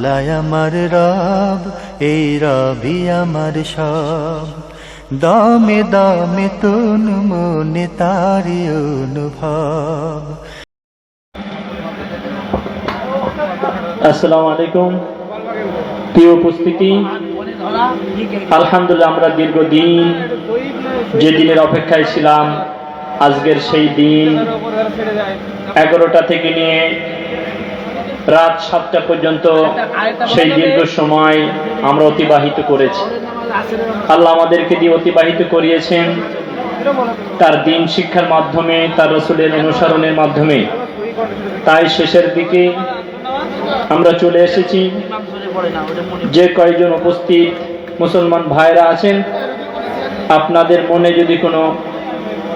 আল্লাহ আমার রব, এই রবি আমার সব। দামে দামে তুন মনে তারি অনুভব। আসসালামু আলাইকুম। প্রিয় উপস্থিতি, আলহামদুলিল্লাহ আমরা দীর্ঘদিন যে দিনের অপেক্ষায় ছিলাম, আজকের সেই দিন 11টা থেকে নিয়ে রাত 7টা পর্যন্ত সেই দীর্ঘ সময় আমরা অতিবাহিত করেছি। আল্লাহ আমাদেরকে দিয়ে অতিবাহিত করিয়েছেন তার দিন শিক্ষার মাধ্যমে, তার রাসূলের অনুসরণের মাধ্যমে। তাই শেষের দিকে আমরা চলে এসেছি। যে কয়েকজন উপস্থিত মুসলমান ভাইরা আছেন, আপনাদের মনে যদি কোনো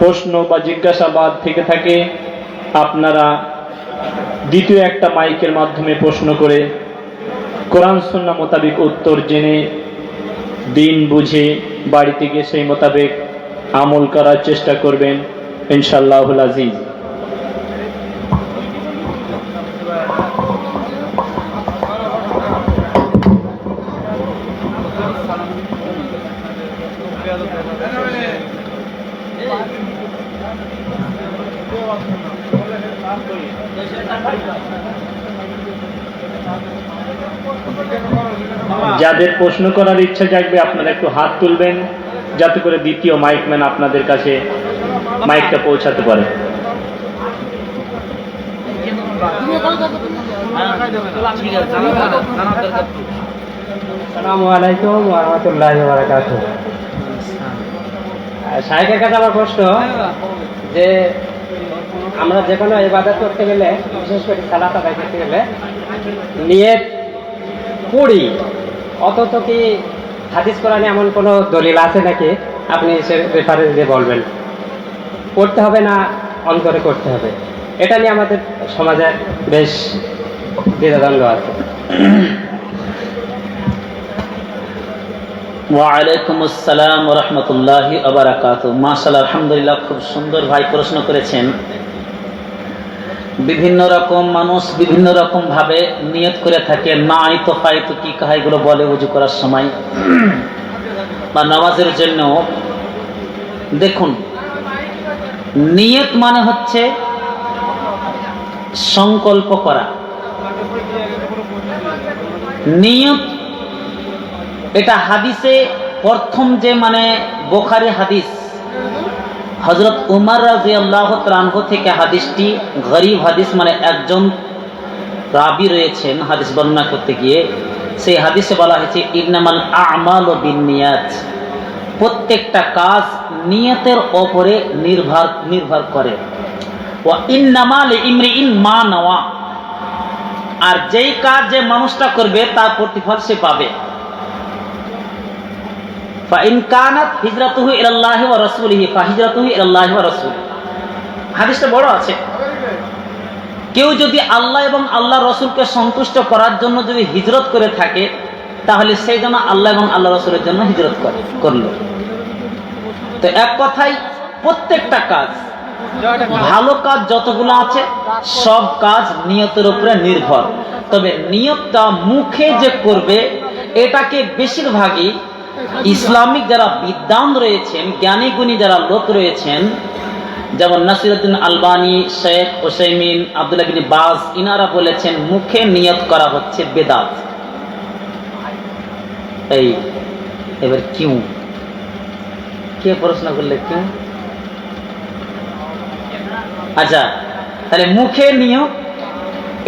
প্রশ্ন বা জিজ্ঞাসাবাদ থেকে থাকে, আপনারা দ্বিতীয় একটা মাইকের মাধ্যমে প্রশ্ন করে কোরআন সুন্নাহ মোতাবেক উত্তর জেনে দিন বুঝে বাড়িতে গিয়ে সেই মোতাবেক আমল করার চেষ্টা করবেন ইনশাআল্লাহুল আজিজ। যাদের প্রশ্ন করার ইচ্ছা জাগবে আপনারা একটু হাত তুলবেন, যাতে করে দ্বিতীয় মাইকম্যান আপনাদের কাছে মাইকটা পৌঁছাতে পারে। আসসালামু আলাইকুম ওয়া রাহমাতুল্লাহি ওয়া বারাকাতুহু। শাইখের কাছে আমার প্রশ্ন, যে আমরা যে কোনো ইবাদত করতে গেলে, বিশেষ করে সালাত আদায় করতে গেলে নিয়ত পড়ি, অথচ কি হাদিস কোরআনে এমন কোনো দলিল আছে নাকি? আপনি সে ব্যাপারে যে বলবেন, করতে হবে না অন্তরে করতে হবে, এটা নিয়ে আমাদের সমাজে বেশ দ্বিধাদ্বন্দ্ব আছে। ওয়ালাইকুম আসসালাম ওয়া রাহমাতুল্লাহি ওয়া বারাকাতুহু। মাশাআল্লাহ, আলহামদুলিল্লাহ, খুব সুন্দর ভাই প্রশ্ন করেছেন। বিভিন্ন রকম মানুষ বিভিন্ন রকম ভাবে নিয়ত করে থাকে, নাই তো ফাইতো কি কাহাইগুলো বলে ওযু করার সময় বা নামাজের জন্য। দেখুন, নিয়ত মানে হচ্ছে সংকল্প করা। নিয়ত এটা হাদিসে প্রথম যে মানে বুখারী হাদিস, হযরত উমর রাদিয়াল্লাহু তাআলা আনহু থেকে হাদিসটি গরীব হাদিস, মানে একজন রাবী রয়েছেন হাদিস বর্ণনা করতে গিয়ে। সেই হাদিসে বলা হয়েছে ইন্নামাল আ'মালু বিন্নিয়াত, প্রত্যেকটা কাজ নিয়তের উপরে নির্ভর করে। ওয়া ইন্নামা লিইমরিইন মা নাওয়া, আর যেই কাজ যে মানুষটা করবে তার প্রতিফল সে পাবে। ফাইন কানাত হিজরাতুহু ইলাল্লাহি ওয়া রাসূলিহি ফাহিজরাতুহু ইলাল্লাহি ওয়া রাসূলিহি। হাদিসটা বড় আছে। কেউ যদি আল্লাহ এবং আল্লাহ রাসূলকে সন্তুষ্ট করার জন্য যদি হিজরত করে থাকে, তাহলে সেই জন্য আল্লাহ এবং আল্লাহ রাসূলের জন্য হিজরত করলো। তো এক কথায় প্রত্যেকটা কাজ, ভালো কাজ যতগুলো আছে সব কাজ নিয়তের উপরে নির্ভর। তবে নিয়তটা মুখে যে করবে, এটাকে বেশিরভাগই ইসলামিক যারা বিদ্বান রয়েছেন, জ্ঞানী গুণী যারা লোক রয়েছেন, যেমন নাসিরউদ্দিন আলবানী, শেখ উসাইমিন, আব্দুল্লাহ বিন বাজ, ইনারা বলেছেন মুখে নিয়ত করা হচ্ছে বেদাত। এই এবার কিউ কে প্রশ্ন করলে কিউ? আচ্ছা, তাহলে মুখে নিয়ত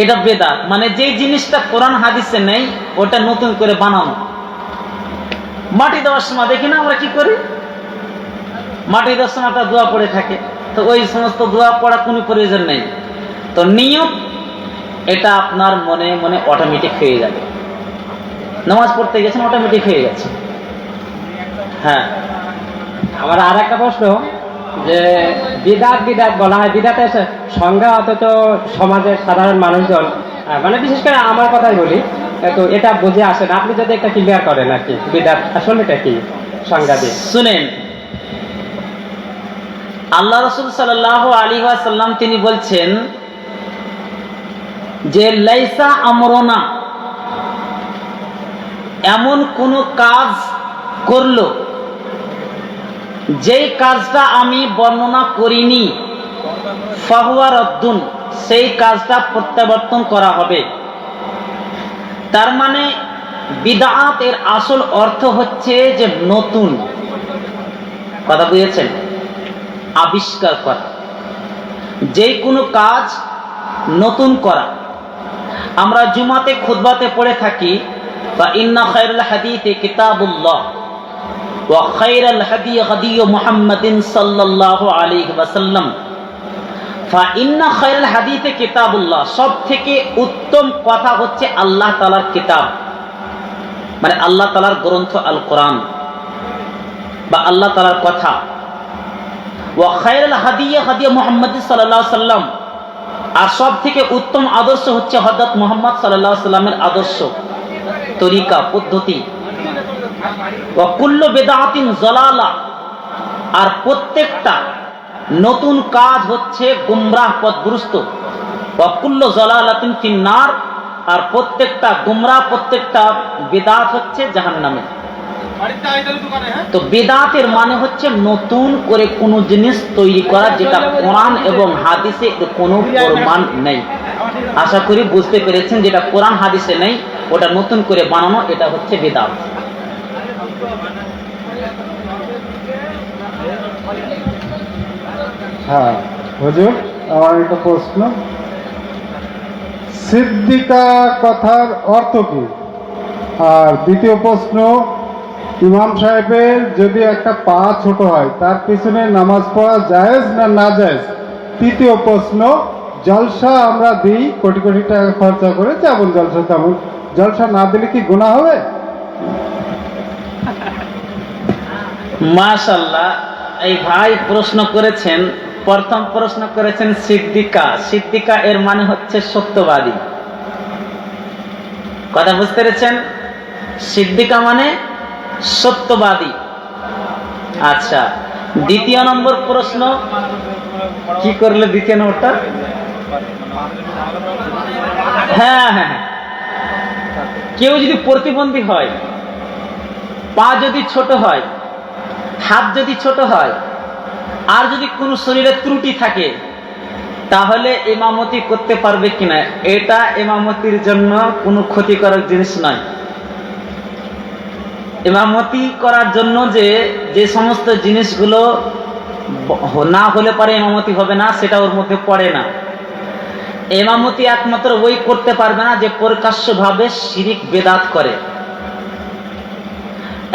এটা বেদাত, মানে যে জিনিসটা কোরআন হাদিসে নেই ওটা নতুন করে বানানো। মাটি দেওয়ার সময় দেখি না আমরা কি করি, মাটি দেওয়ার সময় একটা দোয়া পড়ে থাকে, তো ওই সমস্ত দোয়া পড়া কোনো প্রয়োজন নেই। তো নিয়ত এটা আপনার মনে মনে অটোমেটিক হয়ে যাবে। নামাজ পড়তে গেছেন, অটোমেটিক হয়ে গেছে। হ্যাঁ, আমার আর একটা প্রশ্ন, যে বিদাত বলা হয়, বিদাতের সংজ্ঞা অথচ সমাজের সাধারণ মানুষজন, মানে বিশেষ করে আমার কথাই বলি, তো এটা বুঝে আসে না। আপনি যদি একটা ক্লিয়ার করেন আর কি, বিদাত আসলে এটা কি সংজ্ঞা দিয়ে শুনেন। আল্লাহ রাসূল সাল্লাল্লাহু আলাইহি ওয়াসাল্লাম তিনি বলছেন যে লাইসা আমরুনা এমন কোনো কাজ করলো যেই কাজটা আমি বর্ণনা করিনি, ফাহুয়া রদ্দুন, সেই কাজটা প্রত্যাবর্তন করা হবে। তার মানে বিদআত এর আসল অর্থ হচ্ছে যে নতুন, কথা বুঝেছেন, আবিষ্কার করা, যে কোনো কাজ নতুন করা। আমরা জুমাতে খুতবাতে পড়ে থাকি ফা ইন্না খায়রুল হাদিসি কিতাবুল্লাহ ওয়া খায়রুল হাদি হাদি মুহাম্মাদিন সাল্লাল্লাহু আলাইহি ওয়াসাল্লাম। ফা ইন্না খায়রুল হাদিসি কিতাবুল্লাহ, সব থেকে উত্তম কথা হচ্ছে আল্লাহ তাআলার কিতাব, মানে আল্লাহ তাআলার গ্রন্থ আল কোরআন বা আল্লাহ তাআলার কথা। ওয়া খায়রুল হাদি হাদি মুহাম্মাদ সাল্লাল্লাহু আলাইহি ওয়াসাল্লাম, আর সব থেকে উত্তম আদর্শ হচ্ছে হযরত মুহাম্মদ সাল্লাল্লাহু আলাইহি ওয়াসাল্লামের আদর্শ, তরিকা, পদ্ধতি। ওয়া কুল্লু বিদআতিন যালালা, আর প্রত্যেকটা নতুন কাজ হচ্ছে গুমরাহ, পথভ্রষ্ট। ওয়া কুল্লু যালালাতিন ফিন্নার, আর প্রত্যেকটা গুমরাহ, প্রত্যেকটা বিদআত হচ্ছে জাহান্নামে। তো বিদআতের মানে হচ্ছে নতুন করে কোনো জিনিস তৈরি করা যেটা কোরআন এবং হাদিসে কোনো প্রমাণ নেই। আশা করি বুঝতে পেরেছেন, যেটা কোরআন হাদিসে নেই ওটা নতুন করে বানানো, এটা হচ্ছে বিদআত। হ্যাঁ হুজুর, আমার একটা প্রশ্ন, সিদ্দিকা কথার অর্থ কি? আর দ্বিতীয় প্রশ্ন, ইমাম সাহেবের যদি একটা পা ছোট হয় তার পিছনে নামাজ পড়া জায়েজ না না জায়েজ? তৃতীয় প্রশ্ন, জলসা আমরা দিই কোটি কোটি টাকা খরচা করে, যেমন জলসা তেমন, জলসা না দিলে কি গুনাহ হবে? মাশাআল্লাহ, এই ভাই প্রশ্ন করেছেন, প্রথম প্রশ্ন করেছেন সিদ্দিকা। সিদ্দিকা এর মানে হচ্ছে সত্যবাদী, কথা বুঝতে পেরেছেন? সিদ্দিকা মানে সত্যবাদী। আচ্ছা, দ্বিতীয় নম্বর প্রশ্ন কি করলে? দ্বিতীয় নম্বরটা, হ্যাঁ হ্যাঁ, কেউ যদি প্রতিবন্ধী হয়, পা যদি ছোট হয়, হাত যদি ছোট হয়, আর যদি কোনো শরীরে ত্রুটি থাকে, তাহলে ইমামতি করতে পারবে কিনা? এটা ইমামতির জন্য কোনো ক্ষতিকারক জিনিস নয়। ইমামতি করার জন্য যে সমস্ত জিনিসগুলো না হলে পারে ইমামতি হবে না, সেটা ওর মধ্যে পড়ে না। ইমামতি একমাত্র ওই করতে পারবে না যে প্রকাশ্যভাবে শিরিক বেদাত করে,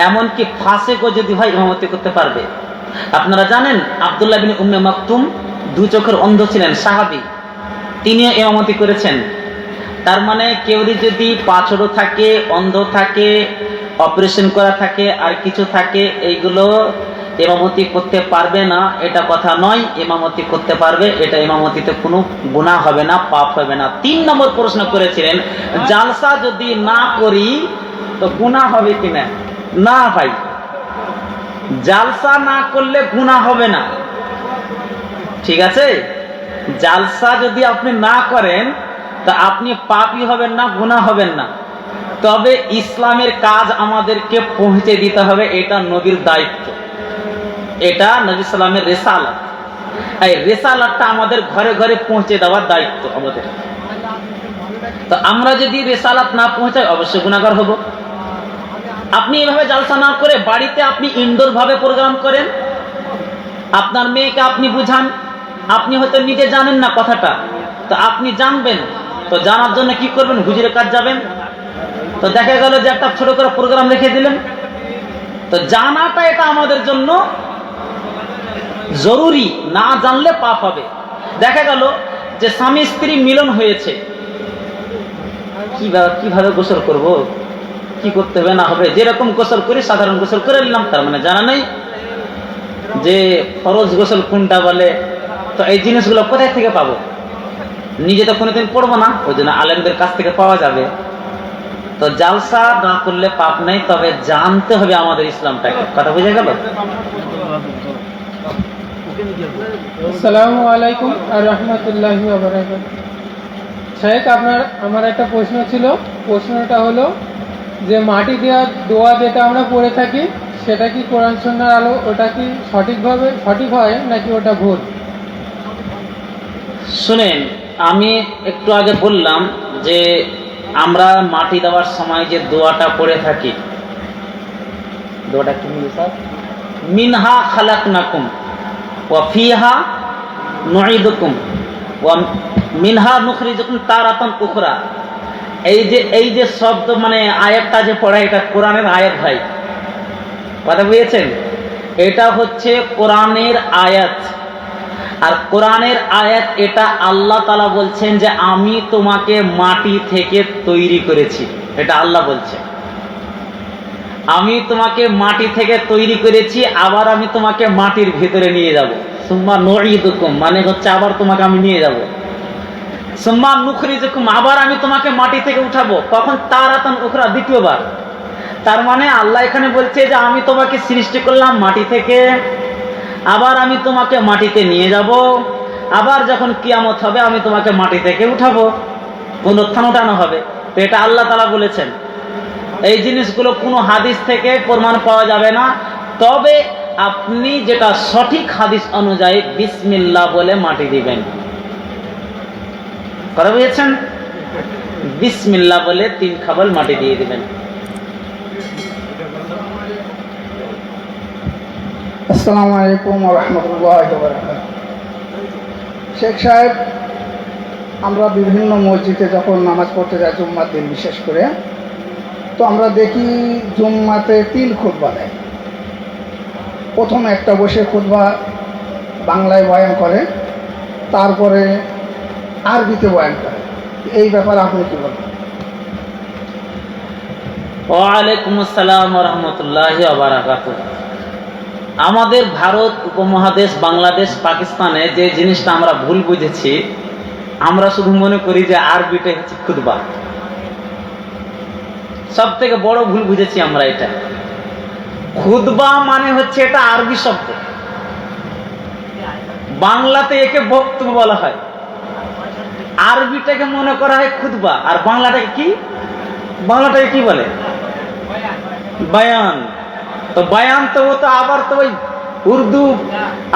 এমনকি ফাসেকও যদি হয় ইমামতি করতে পারবে। আপনারা জানেন আব্দুল্লাহ বিন উম্মে মাকতুম 2 চোখের অন্ধ ছিলেন, সাহাবী, তিনিও ইমামতি করেছেন। তার মানে কেউ যদি পা ছোট থাকে, অন্ধ থাকে, অপারেশন করা থাকে, আর কিছু থাকে, এইগুলো ইমামতি করতে পারবে না এটা কথা নয়, ইমামতি করতে পারবে, এটা ইমামতিতে কোনো গুনাহ হবে না, পাপ হবে না। 3 নম্বর প্রশ্ন করেছিলেন, জালসা যদি না করি তো গুনাহ হবে কিনা? না ভাই, জালসা না করলে গুনাহ হবে না, ঠিক আছে? জালসা যদি আপনি না করেন তা আপনি পাপী হবেন না, গুনাহ হবেন না। তবে ইসলামের কাজ আমাদেরকে পৌঁছে দিতে হবে, এটা নবীর দায়িত্ব, এটা নবী সাল্লামের রিসালাত। এই রিসালাতটা আমাদের ঘরে ঘরে পৌঁছে দেওয়ার দায়িত্ব আমাদের। তো আমরা যদি রিসালাত না পৌঁছাই অবশ্যই গুনাহগার হব। আপনি এভাবে জালসা না করে বাড়িতে আপনি ইনডোর ভাবে প্রোগ্রাম করেন, আপনার মেয়েকে আপনি বুঝান, আপনি হয়তো নিজে জানেন না কথাটা, তো আপনি জানবেন, তো জানার জন্য কি করবেন? হুজুরের কাছে যাবেন। তো দেখা গেল যে একটা ছোট করে প্রোগ্রাম রেখে দিলেন, তো জানাটা এটা আমাদের জন্য জরুরি, না জানলে পাপ হবে। দেখা গেল যে স্বামী স্ত্রী মিলন হয়েছে, কিভাবে গোসল করব, কি করতে হবে না হবে, যেরকম গোসল করি সাধারণ গোসল করে নিলাম, তার মানে জানা নেই যে ফরজ গোসল কোনটা বলে। তো এই জিনিসগুলো কোথায় থেকে পাবো? নিজে তো কোনোদিন পড়বো না, ওই জন্য আলেমদের কাছ থেকে পাওয়া যাবে। তো জালসা না করলে পাপ নেই, তবে জানতে হবে আমাদের ইসলামটাকে, কথা বুঝে গেল? আসসালামু আলাইকুম আর রাহমাতুল্লাহি ওয়া বারাকাতুহু। শেখ, আমার একটা প্রশ্ন ছিল। প্রশ্নটা হলো, যে মাটি দেওয়া দোয়া যেটা আমরা পড়ে থাকি সেটা কি কোরআন সুন্নাহর আলো ওটা কি সঠিক হয় নাকি ওটা ভুল? শুনেন, আমি একটু আগে বললাম যে আমরা মাটি দেওয়ার সময় যে দোয়াটা পড়ে থাকি, দোয়াটা কি স্যার? মিনহা খালাকনাকুম ওয়া ফিহা নুঈদুকুম ওয়া মিনহা নুখরিজুকুম তারাতান উখরা। এই যে শব্দ মানে আয়াতটা যে পড়া, এটা কোরআনের আয়াত ভাই, কথা বুঝেছেন? এটা হচ্ছে কোরআনের আয়াত। আর কোরআনের আয়াত এটা আল্লাহ তাআলা বলছেন যে আমি তোমাকে মাটি থেকে তৈরি করেছি, এটা আল্লাহ বলছে। আমি তোমাকে মাটি থেকে তৈরি করেছি, আবার আমি তোমাকে মাটির ভিতরে নিয়ে যাব। সুম্মা নুঈদুকুম মানে হচ্ছে আবার তোমাকে আমি নিয়ে যাব। সুম্মা নুখরিজুকুম আবার আমি তোমাকে মাটি থেকে উঠাবো, কখন? তারাতান উখরা, দ্বিতীয়বার। তার মানে আল্লাহ এখানে বলছে যে আমি তোমাকে সৃষ্টি করলাম মাটি থেকে, আবার আমি তোমাকে মাটিতে নিয়ে যাব, আবার যখন কিয়ামত হবে আমি তোমাকে মাটি থেকে উঠাবো, পুনরুত্থান উঠানো হবে। তো এটা আল্লাহ তাআলা বলেছেন। এই জিনিসগুলো কোনো হাদিস থেকে প্রমাণ পাওয়া যাবে না, তবে আপনি যেটা সঠিক হাদিস অনুযায়ী বিসমিল্লাহ বলে মাটি দিবেন, কথা বুঝেছেন? বিসমিল্লাহ বলে 3 খাবল মাটি দিয়ে দিবেন। আসসালামু আলাইকুম ওয়া রাহমাতুল্লাহি ওয়া বারাকাতুহু। শেখ সাহেব, আমরা বিভিন্ন মসজিদে যখন নামাজ পড়তে যাই জুম্মার দিন বিশেষ করে, তো আমরা দেখি জুম্মাতে 3 খুতবা দেয়। প্রথম একটা বসে খুতবা বাংলায় বয়ান করে, তারপরে আরবিতে বয়ান করে। এই ব্যাপারে আপনি কি বলেন? ওয়ালাইকুম আসসালাম ওয়া রাহমাতুল্লাহি ওয়া বারাকাতুহু। আমাদের ভারত উপমহাদেশ, বাংলাদেশ, পাকিস্তানে যে জিনিসটা আমরা ভুল বুঝেছি, আমরা শুধু মনে করি যে আরবিটাই হচ্ছে খুতবা। সব থেকে বড় ভুল বুঝেছি আমরা এটা। খুতবা মানে হচ্ছে এটা আরবি শব্দ, বাংলাতে একে বক্তব্য বলা হয়, আরবিটাকে মনে করা হয় খুতবা, আর বাংলাটাকে কি বলে? বয়ান। তো বয়ান তো আবার তো ওই উর্দু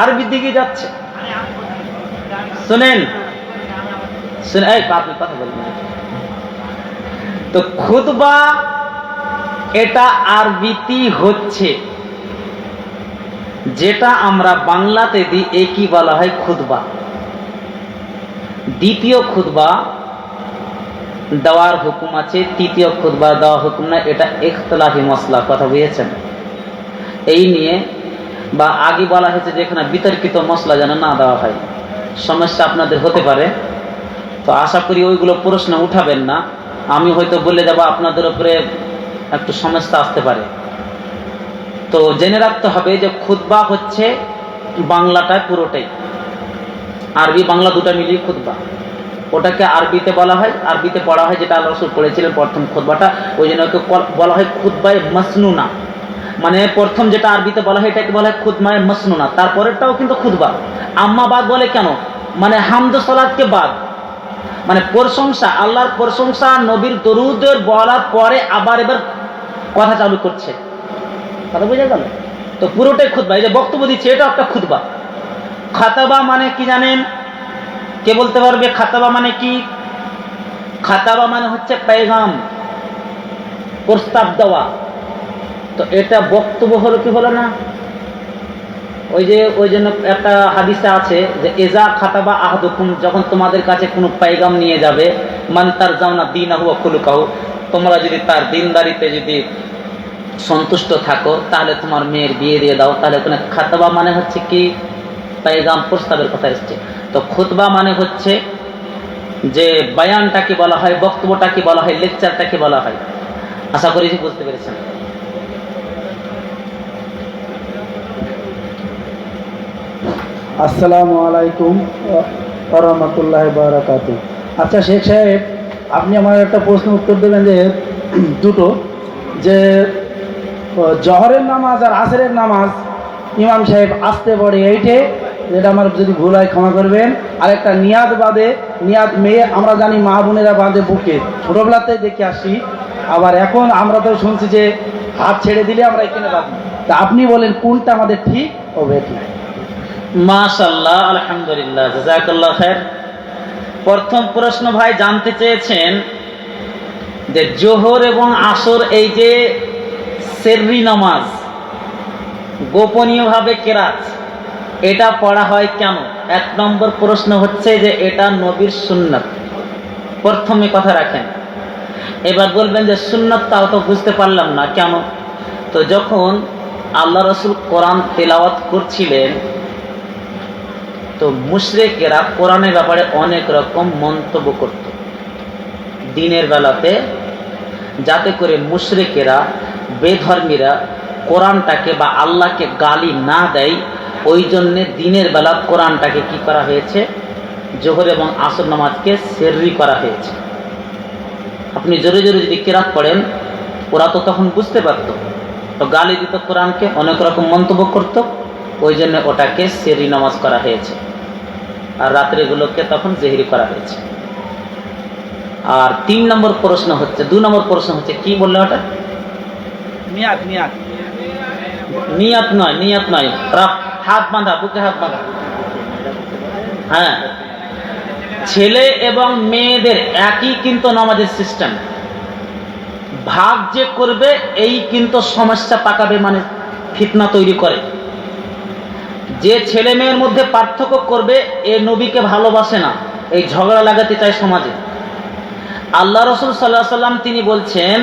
আরবি দিকে যাচ্ছে। শুনেন, এই আপনি কথা বলবেন। তো খুতবা এটা আরবিতেই হচ্ছে, যেটা আমরা বাংলাতে দিই একই বলা হয় খুতবা। দ্বিতীয় খুতবা দেওয়ার হুকুম আছে, তৃতীয় খুতবা দেওয়া হুকুম না, এটা ইখতিলাফি মাসলা, কথা বুঝেছেন? এই নিয়ে বা আগে বলা হয়েছে যে এখানে বিতর্কিত মশলা যেন না দেওয়া হয়, সমস্যা আপনাদের হতে পারে। তো আশা করি ওইগুলো প্রশ্ন উঠাবেন না, আমি হয়তো বলে যাব, আপনাদের উপরে একটু সমস্যা আসতে পারে। তো জেনে রাখতে হবে যে খুতবা হচ্ছে বাংলাটা পুরোটাই, আরবি বাংলা দুটা মিলিয়ে খুতবা। ওটাকে আরবিতে বলা হয়, আরবিতে পড়া হয়, যেটা আল্লাহ রাসূল পড়েছিলেন প্রথম খুতবাটা, ওই জন্য ওকে বলা হয় খুতবায়ে মাসনুনা। মানে প্রথম যেটা আরবিতে বলা হয় এটাকে বলা হয় খুতবায়ে মাসনুনা, তারপরেরটাও কিন্তু খুতবা। আম্মা বাদ বলে কেন? মানে হামদ সালাতকে বাদ, মানে প্রশংসা, আল্লাহর প্রশংসা, নবীর দরুদের বলার পরে আবার এবার কথা চালু করছে, কথা বুঝে গেল? তো পুরোটাই খুতবা। এই যে বক্তব্য দিচ্ছে এটা একটা খুতবা। খাতাবা মানে কি জানেন? কে বলতে পারবে খাতাবা মানে কি? খাতাবা মানে হচ্ছে পেগাম, প্রস্তাব দেওয়া। তো এটা বক্তব্য হলো কি হলো না? ওই জন্য একটা হাদিসে আছে যে এজা খাতাবা আহাদুকুম, যখন তোমাদের কাছে কোনো পেগাম নিয়ে যাবে, মান তারজাউনা দীনাহু ওয়া খুলুকাহু, তোমরা যদি তার দিনদারিতে যদি সন্তুষ্ট থাকো তাহলে তোমার মেয়ের বিয়ে দিয়ে দাও। তাহলে ওখানে খাতাবা মানে হচ্ছে কি? পেগাম, প্রস্তাবের কথা এসছে। তো খুতবা মানে হচ্ছে যে বয়ানটাকে বলা হয়, বক্তব্যটাকে বলা হয়, লেকচারটাকে বলা হয়। আশা করি বুঝতে পেরেছেন। আসসালামু আলাইকুম ওয়া রাহমাতুল্লাহি ওয়া বারাকাতুহু। আচ্ছা শেখ সাহেব, আপনি আমার একটা প্রশ্ন উত্তর দেবেন যে দুটো, যে জহরের নামাজ আর আসরের নামাজ ইমাম সাহেব আসতে পড়ে এইটে, যেটা আমার যদি ভুল হয় ক্ষমা করবেন। আর একটা নিয়াদ বাদে, নিয়াদ মেয়ে আমরা জানি মা বোনেরা বাঁধে বুকে, ছোটোবেলাতে দেখে আসি। আবার এখন আমরা তো শুনছি যে হাত ছেড়ে দিলে আমরা এখানে বাঁধি। তা আপনি বলেন কোনটা আমাদের ঠিক ও বেঠিক? মাশাআল্লাহ, আলহামদুলিল্লাহ, জাযাকাল্লাহ খায়ের। প্রথম প্রশ্ন ভাই জানতে চেয়েছেন যে জোহর এবং আসর এই যে সেররি নামাজ গোপনীয়ভাবে কেরাত এটা পড়া হয় কেন? এক নম্বর প্রশ্ন হচ্ছে যে এটা নবীর সুন্নাত, প্রথমে কথা রাখেন। এবার বলবেন যে সুন্নাত, তাও তো বুঝতে পারলাম না কেন। তো যখন আল্লাহ রসুল কোরআন তেলাওয়াত করছিলেন তো মুশরিকেরা কোরআনের ব্যাপারে অনেক রকম মন্তব্য করত দিনের বেলাতে, যাতে করে মুশরিকেরা বেধর্মীরা কোরআনটাকে বা আল্লাহকে গালি না দেয়। ওই জন্যে দিনের বেলা কোরআনটাকে কি করা হয়েছে, জোহর এবং আসর নামাজকে সেররি করা হয়েছে। আপনি জোরে জোরে যদি কেরাত পড়েন ওরা তো তখন বুঝতে পারত, তো গালি দিত কোরআনকে, অনেক রকম মন্তব্য করত, ওই জন্য ওটাকে সেররি নামাজ করা হয়েছে। আর রাত্রিগুলোকে তখন জেহরি করা হয়েছে। আর 3 নম্বর প্রশ্ন হচ্ছে, 2 নম্বর প্রশ্ন হচ্ছে কি বললে ওটা? নিয়াত নিয়াত নিয়াত নয়, নিয়াত নয়, হাত বাঁধা, বুকে হাত বাঁধা। হ্যাঁ, ছেলে এবং মেয়েদের একই কিন্তু নামাজের সিস্টেম। ভাগ যে করবে এই কিন্তু সমস্যা পাকাবে, মানে ফিতনা তৈরি করে। যে ছেলে মেয়ের মধ্যে পার্থক্য করবে এ নবীকে ভালোবাসে না, এই ঝগড়া লাগাতে চায় সমাজে। আল্লাহ রসুল সাল্লাল্লাহু আলাইহি সাল্লাম তিনি বলছেন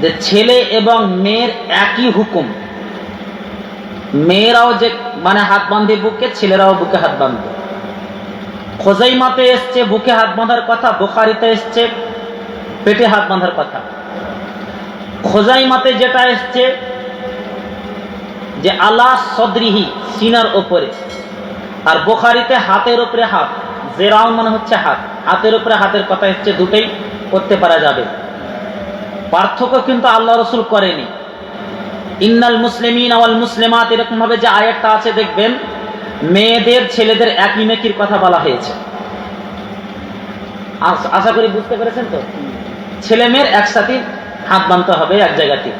যে ছেলে এবং মেয়ের একই হুকুম। মেয়েরাও যে মানে হাত বাঁধে বুকে, ছেলেরাও বুকে হাত বাঁধবে। খোজাইমাতে এসছে বুকে হাত বাঁধার কথা, বুখারীতে এসছে পেটে হাত বাঁধার কথা। খোজাইমাতে যেটা এসছে যে আলা সদরিহি, সিনার ওপরে, আর বুখারীতে হাতের উপরে হাত, জেরাউন মানে হচ্ছে হাত, হাতের উপরে হাতের কথা এসছে, দুটোই করতে পারা যাবে। পার্থক্য কিন্তু আল্লাহ রসুল করেনি। ইন্নাল মুসলিমিন ওয়াল মুসলিমাত এরকম ভাবে যে আয়াতটা আছে দেখবেন, মেয়েদের ছেলেদের একই নেকির কথা বলা হয়েছে। আশা করি বুঝতে পেরেছেন তো। ছেলে মেয়ের একসাথে হাত বাঁধতে হবে এক জায়গাতে।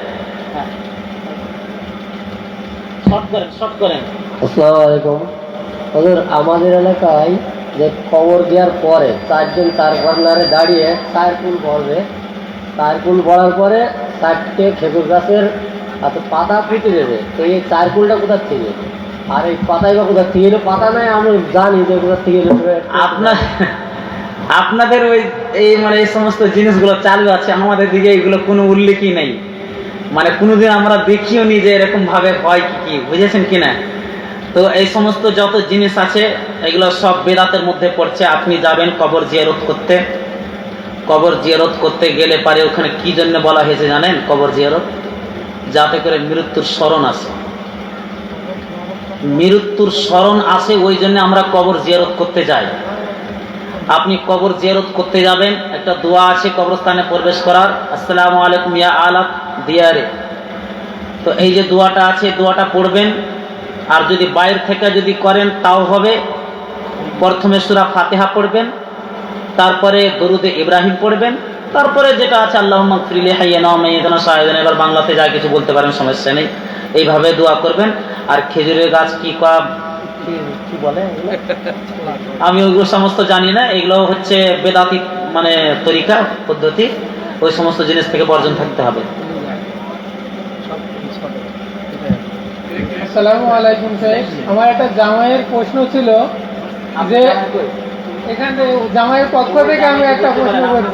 শর্ট করেন, শর্ট করেন। আসসালামু আলাইকুম হুজুর, আমাদের এলাকায় যে কবর দেওয়ার পরে 4 জন 4 কর্নারে দাঁড়িয়ে 4 কুল ভরবে। 4 কুল ভরার পরে 4টে খেজুর গাছের পাতা পুঁতে দেবে। তো এই 4 কুলটা কোথার থেকে, আর এই পাতাই বা কোথার থেকে এলো? পাতা নাই, আমি জানি যে কোথার থেকে এলো। আপনাদের ওই এই মানে এই সমস্ত জিনিসগুলো চালু আছে, আমাদের দিকে এগুলো কোনো উল্লেখই নেই, মানে কোনোদিন আমরা দেখিও নি যে এরকম ভাবে হয় কি, বুঝেছেন কিনা। তো এই সমস্ত যত জিনিস আছে এগুলো সব বেদাতের মধ্যে পড়ছে। আপনি যাবেন কবর জিয়ারত করতে, কবর জিয়ারত করতে গেলে পারে ওখানে কি জন্য বলা হয়েছে জানেন? কবর জিয়ারত যাতে করে মৃত্যুর স্মরণ আসে, মৃত্যুর স্মরণ আসে, ওই জন্য আমরা কবর জিয়ারত করতে যাই। আপনি কবর জিয়ারত করতে যাবেন, একটা দোয়া আছে কবরস্থানে প্রবেশ করার, আসসালামু আলাইকুম ইয়া আলা দিয়ারে। তো এই যে দোয়াটা আছে, দোয়াটা পড়বেন। আর যদি বাইরে থেকে যদি করেন তাও হবে। প্রথমে সূরা ফাতিহা পড়বেন, তারপরে দরুদে ইব্রাহিম পড়বেন, তারপরে যেটা আছে আল্লাহুম্মা গফির লি হাইয়িনা ওয়া মাইয়িতিনা শাহিদানা, এবার বাংলাতে যা কিছু বলতে পারেন সমস্যা নেই, এইভাবে দোয়া করবেন। আর খেজুরের গাছ কি বলে আমি ওইগুলো সমস্ত জানি না, এগুলো হচ্ছে বেদাতি মানে তরিকা পদ্ধতি, ওই সমস্ত জিনিস থেকে বর্জন থাকতে হবে। আসসালামু আলাইকুম সাহেব, আমার একটা জামাইয়ের প্রশ্ন ছিল যে এখানে জামাইয়ের পক্ষ থেকে আমি একটা প্রশ্ন করব।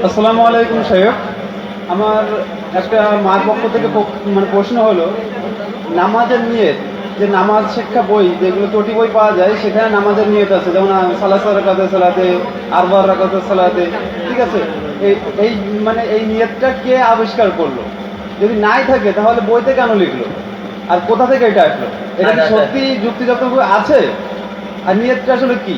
আসসালামু আলাইকুম সাহেব, আমার একটা মার পক্ষ থেকে মানে প্রশ্ন হলো, নামাজের নিয়ত, যে নামাজ শিক্ষা বই যেগুলো চটি বই পাওয়া যায় সেখানে নামাজের নিয়ত আছে, যেমন সালাত রাকাতের সালাতে, আরবার রাকাতের সালাতে, ঠিক আছে? এই মানে এই নিয়তটা কে আবিষ্কার করলো? যদি নাই থাকে তাহলে বইতে কেন লিখলো, আর কোথা থেকে এটা আসলো? এটা কি সত্যি যুক্তিযুক্ত আছে? আর নিয়তটা আসলে কি?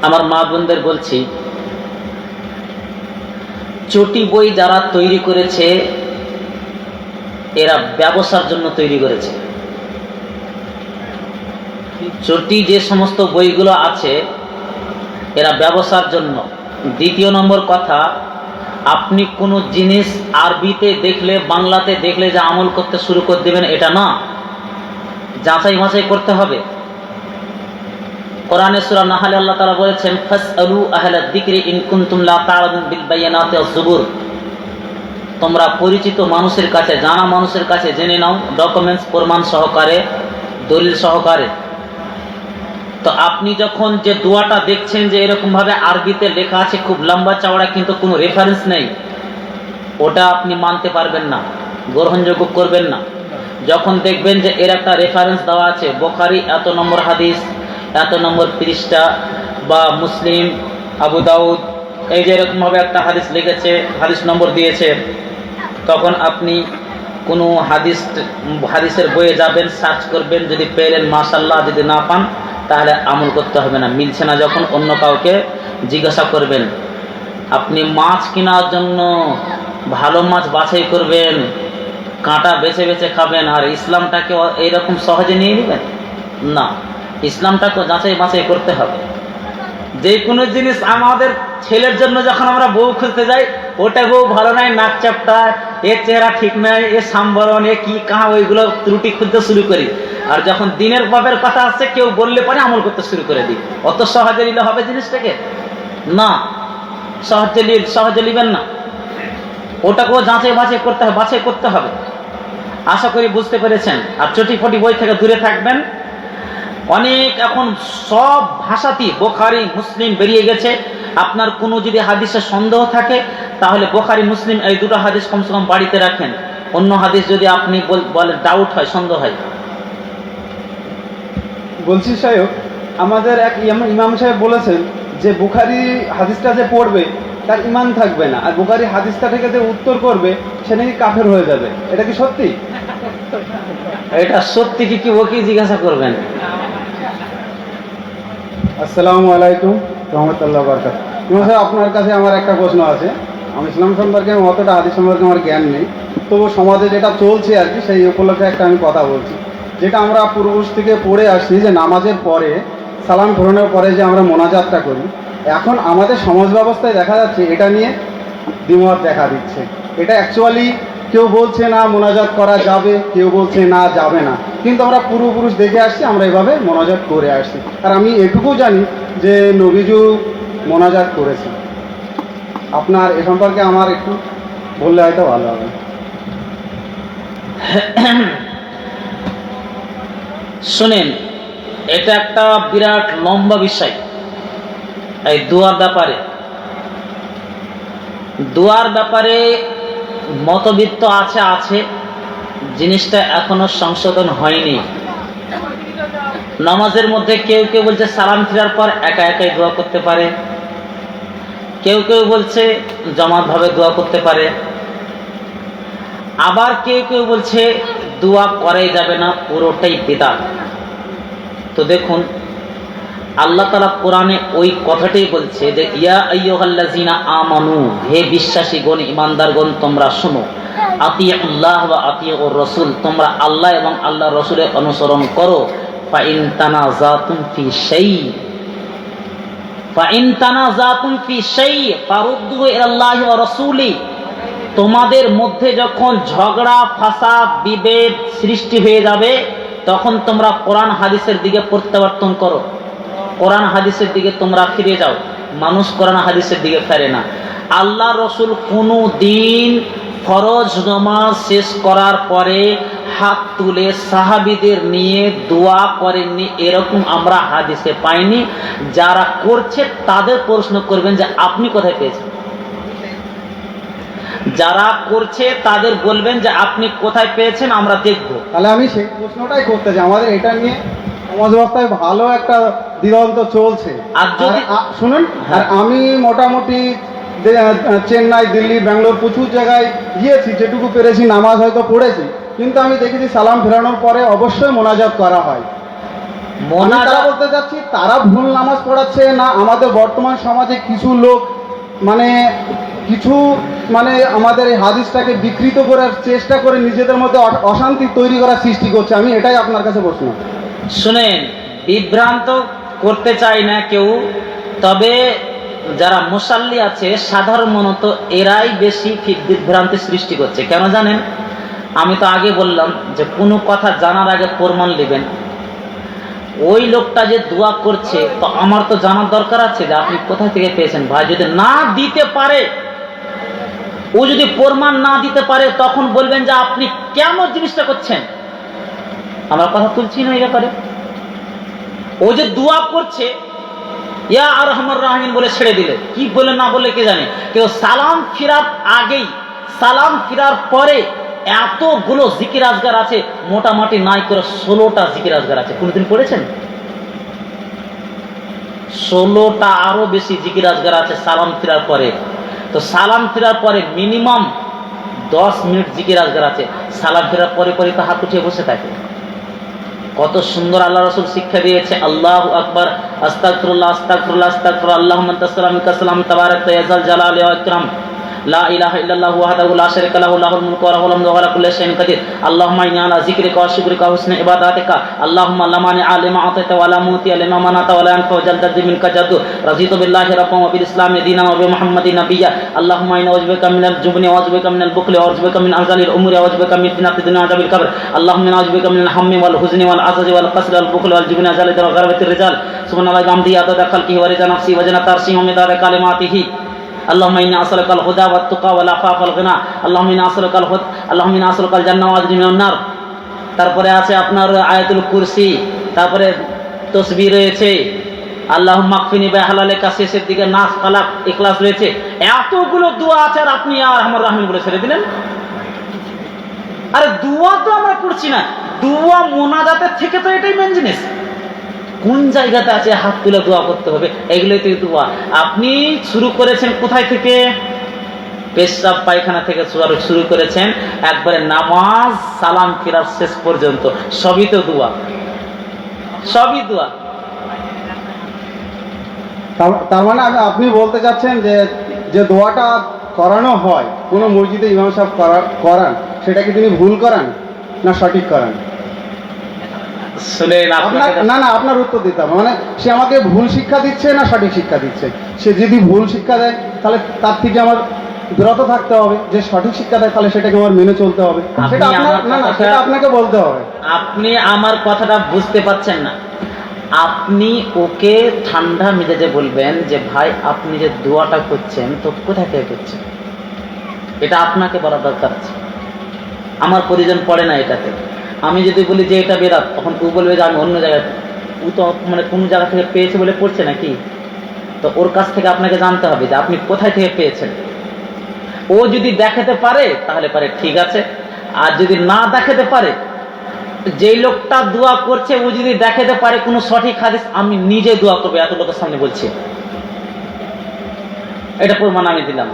আমার মা বোনদের বলছি, চটি বই যারা তৈরি করেছে এরা ব্যবসার জন্য তৈরি করেছে। চটি যে সমস্ত বইগুলো আছে এরা ব্যবসার জন্য। দ্বিতীয় নম্বর কথা, আপনি কোনো জিনিস আরবিতে দেখলে বাংলাতে দেখলে যে আমল করতে শুরু করে দেবেন এটা না, যাচাই বাছাই করতে হবে। কোরআনে সূরা নাহলে আল্লাহ তাআলা বলেছেন ফাসআলু আহলা যিকরি ইন কুনতুম লা তা'লামুন বিল বায়িনাতি ওয়াজ জুবুর। তোমরা পরিচিত মানুষের কাছে, জানা মানুষের কাছে জেনে নাও, ডকুমেন্টস প্রমাণ সহকারে, দলিল সহকারে। তো আপনি যখন যে দোয়াটা দেখছেন যে এরকম ভাবে আরবিতে লেখা আছে খুব লম্বা চওড়া কিন্তু কোনো রেফারেন্স নেই, ওটা আপনি মানতে পারবেন না, গ্রহণযোগ্য করবেন না। যখন দেখবেন যে এর একটা রেফারেন্স দেওয়া আছে, বুখারী এত নম্বর হাদিস, এত নম্বর পৃষ্ঠা, বা মুসলিম, আবু দাউদ, এই যে এরকমভাবে একটা হাদিস লিখেছে, হাদিস নম্বর দিয়েছে, তখন আপনি কোনো হাদিসের বইয়ে যাবেন, সার্চ করবেন, যদি পেলেন মাশাআল্লাহ, যদি না পান তাহলে আমল করতে হবে না। মিলছে না যখন অন্য কাউকে জিজ্ঞাসা করবেন। আপনি মাছ কেনার জন্য ভালো মাছ বাছাই করবেন, কাঁটা বেছে বেছে খাবেন, আর ইসলামটাকে এইরকম সহজে নিয়ে নেবেন না। ইসলামটাকে যাচাই বাছাই করতে হবে। যে কোনো জিনিস, আমাদের ছেলের জন্য যখন আমরা বউ খুঁজতে যাই, ওটা বউ ভালো নাই, নাক চাপটা, এর চেহারা ঠিক নাই, এ সাম্বরণ, এ কি কাহা, ওইগুলো ত্রুটি খুঁজতে শুরু করি। আর যখন দিনের বাবের কথা আসছে, কেউ বললে পরে আমল করতে শুরু করে দিই। অত সহজে নিলে হবে জিনিসটাকে? না, সহজে নিবেন না। ওটাকেও যাচাই বাছাই করতে হবে, বাছাই করতে হবে। আশা করি বুঝতে পেরেছেন। আর চটি ফটি বই থেকে দূরে থাকবেন। অনেক এখন সব ভাষাতেই বুখারী মুসলিম বেরিয়ে গেছে। আপনার কোনো যদি হাদিসে সন্দেহ থাকে তাহলে বুখারী মুসলিম এই দুটো হাদিস কমসে কম বাড়িতে রাখেন। অন্য হাদিস যদি আপনি বলেন ডাউট হয়, সন্দেহ হয়। বলছি সাহেব, আমাদের এক ইমাম সাহেব বলেছেন যে বুখারী হাদিসটা যে পড়বে তার ঈমান থাকবে না, আর বুখারী হাদিসটা থেকে যে উত্তর করবে সে নাকি কাফের হয়ে যাবে। এটা কি সত্যি? এটা সত্যি কি ওকে জিজ্ঞাসা করবেন। আসসালামু আলাইকুম রহমতুল্লাহ বারাকাতুহু। ইমাম সাহেব, আপনার কাছে আমার একটা প্রশ্ন আছে। আমি ইসলাম সম্পর্কে অতটা হাদিস সম্পর্কে আমার জ্ঞান নেই, তবু সমাজে যেটা চলছে আর কি, সেই উপলক্ষে একটা আমি কথা বলছি। যেটা আমরা পূর্বপুরুষ থেকে পড়ে আসছি যে নামাজের পরে, সালাম ফেরানোর পরে যে আমরা মোনাজাতটা করি, এখন আমাদের সমাজ ব্যবস্থায় দেখা যাচ্ছে এটা নিয়ে দ্বিমত দেখা দিচ্ছে। এটা অ্যাকচুয়ালি কেউ বলছে না মোনাজাত করা যাবে, কেউ বলছে না যাবে না, কিন্তু আমরা পূর্বপুরুষ দেখে আসছি, আমরা এভাবে মোনাজাত করে আসছি। আর আমি এটুকু জানি যে নবীজু মোনাজাত করেছে। আপনার এ সম্পর্কে আমার একটু বললে হয়তো ভালো হবে। শুনেন, এটা একটা বিরাট লম্বা বিষয়। এই দোয়ার ব্যাপারে মতবিত্ত আছে, জিনিসটা এখনো সংশোধন হয়নি। নামাজের মধ্যে কেউ কেউ বলছে সালাম ফেরার পর একা একাই দোয়া করতে পারে, কেউ কেউ বলছে জামাত ভাবে দোয়া করতে পারে, আবার কেউ কেউ বলছে দোয়া করাই যাবে না, পুরোটাই বিদআত। তো দেখুন, আল্লাহ তাআলা কোরআনে ওই কথাটাই বলছে যে ইয়া আইয়ুহাল্লাযিনা আমানু, হে বিশ্বাসীগণ, ঈমানদারগণ, তোমরা শোনো, আতিউল্লাহ ওয়া আতিউর রাসূল, তোমরা আল্লাহ এবং আল্লাহর রাসূলের অনুসরণ করো। ফাইন তানাযাতুম ফি শাই ফারুদ্দুহু ইলাল্লাহি ওয়া রাসূলি, তোমাদের মধ্যে যখন ঝগড়া ফাসাদ বিভেদ সৃষ্টি হয়ে যাবে তখন তোমরা কোরআন হাদিসের দিকে প্রত্যাবর্তন করো, কোরআন হাদিসের দিকে তোমরা ফিরে যাও। মানুষ কোরআন হাদিসের দিকে ফেরে না। আল্লাহ রসুল কোনো দিন ফরজ নামাজ শেষ করার পরে হাত তুলে সাহাবীদের নিয়ে দোয়া করেননি, এরকম আমরা হাদিসে পাইনি। যারা করছে তাদের প্রশ্ন করবেন যে আপনি কোথায় পেয়েছেন। যারা করছে তাদের বলবেন যে আপনি কোথায় পেয়েছেন, আমরা দেখব। তাহলে আমি সেই প্রশ্নটাই করতে চাই। আমাদের এটা নিয়ে সমাজ ব্যবস্থায় ভালো একটা দিগন্ত চলছে। আর যদি শুনুন, আর আমি মোটামুটি চেন্নাই, দিল্লি, ব্যাঙ্গালোর প্রচুর জায়গায় গিয়েছি, যেটুকু পেরেছি নামাজ হয়তো পড়েছি, কিন্তু আমি দেখেছি সালাম ফেরানোর পরে অবশ্যই মোনাজাত করা হয়। তারা বলতে চাচ্ছি তারা ভুল নামাজ পড়াচ্ছে না, আমাদের বর্তমান সমাজে কিছু লোক মানে কিছু মানে আমাদের এই হাদিসটাকে বিকৃত করার চেষ্টা করে নিজেদের মধ্যে অশান্তি তৈরি করার সৃষ্টি করছে। আমি এটাই আপনার কাছে প্রশ্ন। শুনেন, বিভ্রান্ত করতে চাই না কেউ, তবে যারা মুসাল্লি আছে সাধারণত এরাই বেশি বিভ্রান্তি সৃষ্টি করছে। কেন জানেন? আমি তো আগে বললাম যে কোনো কথা জানার আগে প্রমাণ নেবেন। ওই লোকটা যে দোয়া করছে, তো আমার তো জানার দরকার আছে যে আপনি কোথা থেকে পেয়েছেন। ভাই যদি না দিতে পারে, ও যদি প্রমাণ না দিতে পারে, তখন বলবেন যে আপনি কেন জিনিসটা করছেন। আমরা কথা তুলছি না এই ব্যাপারে। ও যে দোয়া করছে ইয়া আরহামার রাহিমিন বলে ছেড়ে দিলে, কি বলে না বলে কে জানে। কেউ সালাম ফিরার আগেই, সালাম ফিরার পরে এতগুলো জিকির আজগার আছে, মোটামুটি নাই করে 16টা জিকির আজগার আছে। কোনদিন পড়েছেন? 16টা, আরো বেশি জিকির আজগার আছে সালাম ফিরার পরে। তো সালাম ফিরার পরে মিনিমাম 10 মিনিট জিকির আজগার আছে। সালাম ফিরার পরে পরে তো হাত উঠিয়ে বসে থাকে। কত সুন্দর আল্লাহ রাসূল শিক্ষা দিয়েছে, আল্লাহু আকবার, আস্তাগফিরুল্লাহ আস্তাগফিরুল্লাহ আস্তাগফিরুল্লাহ, আল্লাহুম্মা আনতা আসসালামু মিনকা আসসালামু তাবারাকতা ইয়া যাল জালালি ওয়াল ইকরাম, লা ইলাহা ইল্লাল্লাহু ওয়াহদাহু লা শারীকা লাহু লাহুল মুলকু ওয়া লাহুল হামদু ওয়া আলা কুল্লি শাইইন কাদির। আল্লাহুম্মা ইন্নী আলা যিকরিকা ওয়া শুকরিকা ওয়া হুসনি ইবাদাতিকা। আল্লাহুম্মা লা মানিআ লিমা আতাইতা ওয়া লা মুতিআ লিমা মানাতা ওয়া লা ইয়ানফা'ু যাল জাদ্দি মিনকা জাদ্দু। রাযীতু বিল্লাহি রাব্বান ওয়া বিল ইসলামি দীনান ওয়া বি মুহাম্মাদিন নাবিয়্যা। আল্লাহুম্মা ইন্নী আউযু বিকা মিনাল জুবনি ওয়া আউযু বিকা মিনাল বুখলি ওয়া আউযু বিকা মিন আযালিল উমুরি ওয়া আউযু বিকা মিন ফিতনাতিদ দুনিয়া ওয়া আযাবিল কবর। আল্লাহুম্মা ইন্নী আউযু বিকা মিনাল হাম্মি ওয়াল হুজনি ওয়াল আযাজি ওয়াল কাসলি ওয়াল বুখলি ওয়াল জুবনি ওয়া যালাতি ওয়া গারবাতির রিজাল। সুবহানাল্লাহি ওয়া বিহামদিহি আদাদা খালকিহি ওয়া রিদা নাফসিহি ওয়া জান্নাতা আরশিহি ওয়া মিদাদা কালিমাতিহি। আল্লাহুম্মা ইন্নী আসআলুকাল হুদা ওয়াত তুকা ওয়াল আফাফা ওয়াল গিনা। আল্লাহুম্মা ইন্নী আসআলুকাল হুদা, আল্লাহুম্মা ইন্নী আসআলুকাল জান্নাহ ওয়া আযরি মিনান নার। তারপরে আছে আপনার আয়াতুল কুরসি, তারপরে তাসবিহ রয়েছে, আল্লাহুম্মা কফিনি বিহালালিকা, শেষের দিকে নাস, ফালাক, ইখলাস রয়েছে। এতগুলো দোয়া আছে আর আপনি আর রহমান রহিম বলে ছেড়ে দিলেন। আরে দোয়া তো আমরা করছি না, দোয়া মোনাজাতের থেকে তো এটাই মেন জিনিস। কোন জায়গাতে আছে হাত তুলে দোয়া করতে হবে, এগুলোই তো দোয়া। আপনি শুরু করেছেন কোথায় থেকে? পেশাব পায়খানা থেকে শুরু করেছেন, একবারে নামাজ সালাম ফিরার শেষ পর্যন্ত সবই তো দোয়া, সবই দোয়া। তার মানে আপনি বলতে চাচ্ছেন যে যে দোয়াটা করানো হয় কোনো মসজিদে ইমাম সাহেব করান, সেটা কি তিনি ভুল করান না সঠিক করান? শুনেন, না না, আপনার উত্তর দিতে হবে। মানে সে আমাকে ভুল শিক্ষা দিচ্ছে না সঠিক শিক্ষা দিচ্ছে? সে যদি ভুল শিক্ষা দেয় তাহলে তার থেকে আমার বিরত থাকতে হবে। যে সঠিক শিক্ষা দেয় তাহলে সেটাকে আমার মেনে চলতে হবে। সেটা সেটা আপনাকে বলতে হবে। আপনি আমার কথাটা বুঝতে পারছেন না। আপনি ওকে ঠান্ডা মেজাজে বলবেন যে ভাই আপনি যে দোয়াটা করছেন তো কোথায় থেকে করছেন, এটা আপনাকে বলা দরকার আছে। আমার প্রয়োজন পড়ে না এটাতে। আমি যদি বলি যে এটা বেদাত, তখন ও বলবে যে আমি অন্য জায়গায়, ও তো মানে কোনো জায়গা থেকে পেয়েছে বলে পড়ছে নাকি। তো ওর কাছ থেকে আপনাকে জানতে হবে যে আপনি কোথায় থেকে পেয়েছেন। ও যদি দেখাতে পারে তাহলে পারে, ঠিক আছে। আর যদি না দেখাতে পারে, যেই লোকটা দোয়া করছে ও যদি দেখাতে পারে কোনো সঠিক হাদিস, আমি নিজে দোয়া করবো, এত লোকের সামনে বলছি, এটা প্রমাণ আমি দিলাম।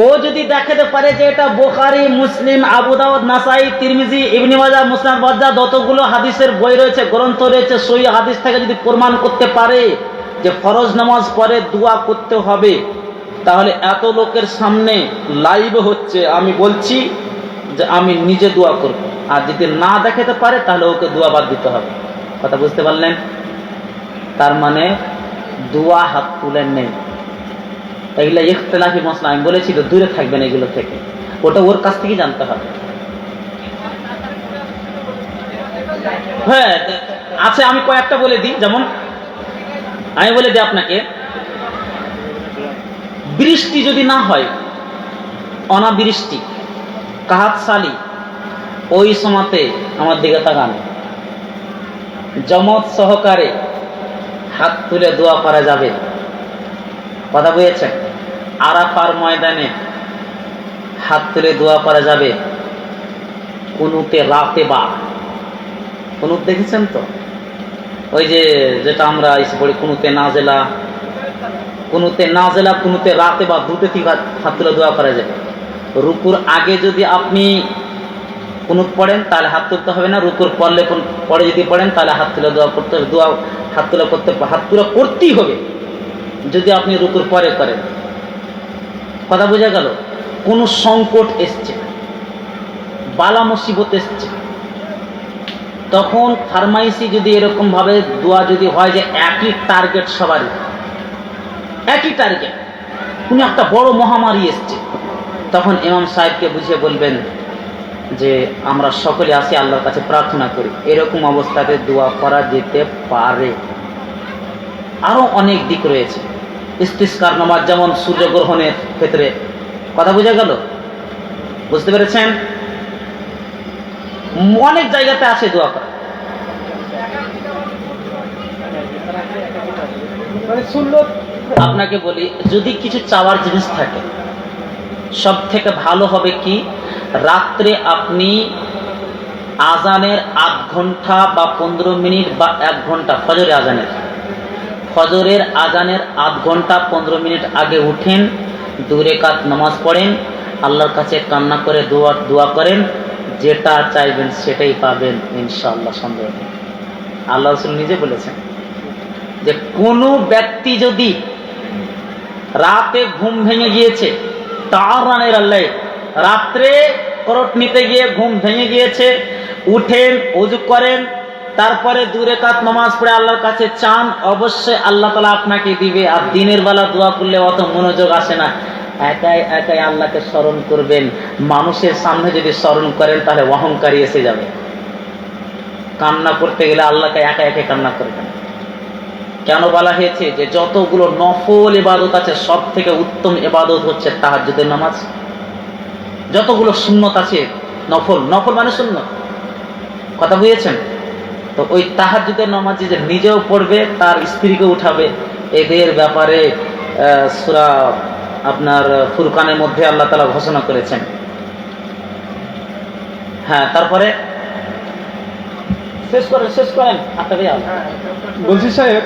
ও যদি দেখাতে পারে যে এটা বুখারী, মুসলিম, আবু দাউদ, নাসাই, তিরমিজি, ইবনে মাজাহ, মুসনাদ বাজ্জাহ, যতগুলো হাদিসের বই রয়েছে, গ্রন্থ রয়েছে, সহিহ হাদিস থেকে যদি প্রমাণ করতে পারে যে ফরজ নামাজ পরে দোয়া করতে হবে, তাহলে এত লোকের সামনে লাইভ হচ্ছে আমি বলছি যে আমি নিজে দোয়া করব। আর যদি না দেখাতে পারে তাহলে ওকে দোয়া বাদ দিতে হবে। কথা বুঝতে পারলেন? তার মানে দোয়া হাত তুলেন নেই, এগুলো ইখতিলাফি মাসলা। আমি বলেছি তো দূরে থাকবেন এগুলো থেকে, ওটা ওর কাছ থেকেই জানতে হবে। হ্যাঁ আছে, আমি কয়েকটা বলে দিই। যেমন আমি বলে দিই আপনাকে, বৃষ্টি যদি না হয়, অনাবৃষ্টি, কাহাত সালি, ওই সময়তে আমার দিকে তাকান, জমত সহকারে হাত তুলে দোয়া করা যাবে। কথা বুঝেছেন? আরাফার ময়দানে হাত তুলে দোয়া করা যাবে। কুনুতে রাতে বা, কুনুত দেখেছেন তো? ওই যে যেটা আমরা এসে পড়ি কুনুতে নাজেলা, কুনুতে নাজেলা, কুনুতে রাতে বা, দুটো থেকে হাত তুলে দোয়া করা যায়। রুকুর আগে যদি আপনি কুনুত পড়েন তাহলে হাত তুলতে হবে না, রুকুর পরে যদি পড়েন তাহলে হাত তুলে দোয়া করতে হবে। দোয়া হাত তুলে করতেই হবে যদি আপনি রুকুর পরে করেন। কথা বোঝা গেল? কোন সংকট এসছে, বালা মুসিবত এসছে, তখন ফারমাইশি যদি এরকম ভাবে দোয়া যদি হয় যে একই টার্গেট সবারই, একই টার্গেট, কোন একটা বড় মহামারী এসছে, তখন ইমাম সাহেবকে বুঝিয়ে বলবেন যে আমরা সকলে আসি আল্লাহর কাছে প্রার্থনা করি। এরকম অবস্থাতে দোয়া করা যেতে পারে। আরো অনেক দিক রয়েছে, ইস্তিসকার নামাজ যেমন সূর্যগ্রহণের ক্ষেত্রে। কথা বোঝা গেল? বুঝতে পেরেছেন? অনেক জায়গাতে আছে দোয়া করা। আপনাকে বলি, যদি কিছু চাওয়ার জিনিস থাকে, সব থেকে ভালো হবে কি, রাত্রে আপনি আজানের আধ ঘন্টা বা 15 মিনিট বা 1 ঘন্টা, ফজরের আজানের আধ ঘন্টা 15 মিনিট আগে উঠেন, 2 রাকাত নামাজ পড়েন, আল্লাহর কাছে কান্না করে দোয়া করেন, যেটা চাইবেন সেটাই পাবেন ইনশাআল্লাহ, সন্দেহ নেই। আল্লাহ রাসূল নিজে বলেছেন যে কোনো ব্যক্তি যদি রাতে ঘুম ভেঙে গিয়েছে, তারানের আল্লাহ, রাত্রে করট নিতে গিয়ে ঘুম ভেঙে গিয়েছে, উঠেন, ওযু করেন, তারপরে 2 রাকাত নামাজ পড়ে আল্লাহর কাছে চান, অবশ্যই আল্লাহ তাআলা আপনাকে দিবে। আর দিনের বেলা দোয়া করলে অত মনোযোগ আসে না, একাই একাই আল্লাহকে স্মরণ করবেন। মানুষের সামনে যদি স্মরণ করেন তাহলে অহংকারী এসে যাবে। কান্না করতে গেলে আল্লাহকে একা একা কান্না করবেন। কেন বলা হয়েছে যে যতগুলো নফল ইবাদত আছে সব থেকে উত্তম ইবাদত হচ্ছে তাহাজ্জুদের নামাজ। যতগুলো সুন্নত আছে, নফল মানে সুন্নত, কথা বুঝেছেন? তো ওই তাহাজ্জুদের নামাজ যে নিজেও পড়বে, তার স্ত্রীকে উঠাবে, এদের ব্যাপারে সূরা আপনার ফুরকানের মধ্যে আল্লাহ তাআলা ঘোষণা করেছেন। হ্যাঁ, তারপরে শেষ করেন আপনাকে। বলছি সাহেব,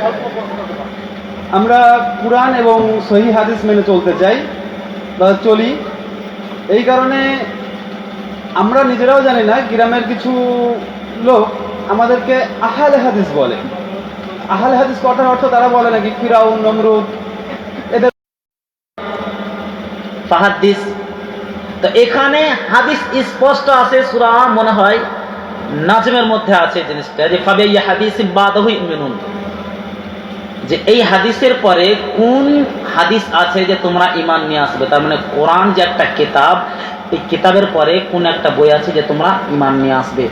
আমরা কুরআন এবং সহিহ হাদিস মেনে চলতে চাই বা চলি, এই কারণে আমরা নিজেরাও জানি না, গ্রামের কিছু লোক আমাদেরকে আহলে হাদিস বলে। আহলে হাদিস কথার অর্থ তারা বলে নাকি ফিরাউন, নমরুদ, এদের ফাহাদিস। তো এখানে হাদিস স্পষ্ট আছে, সূরা মনে হয় নাজমের মধ্যে আছে জিনিসটা, যে ফাবিআইয়ি হাদিসিন বাদাহু ইউমিনুন, যে এই হাদিসের পরে কোন হাদিস আছে যে তোমরা ঈমান নিয়ে আসবে। তার মানে কোরআন যে একটা কিতাব, এই কিতাবের পরে কোন একটা বই আছে যে তোমরা ঈমান নিয়ে আসবে।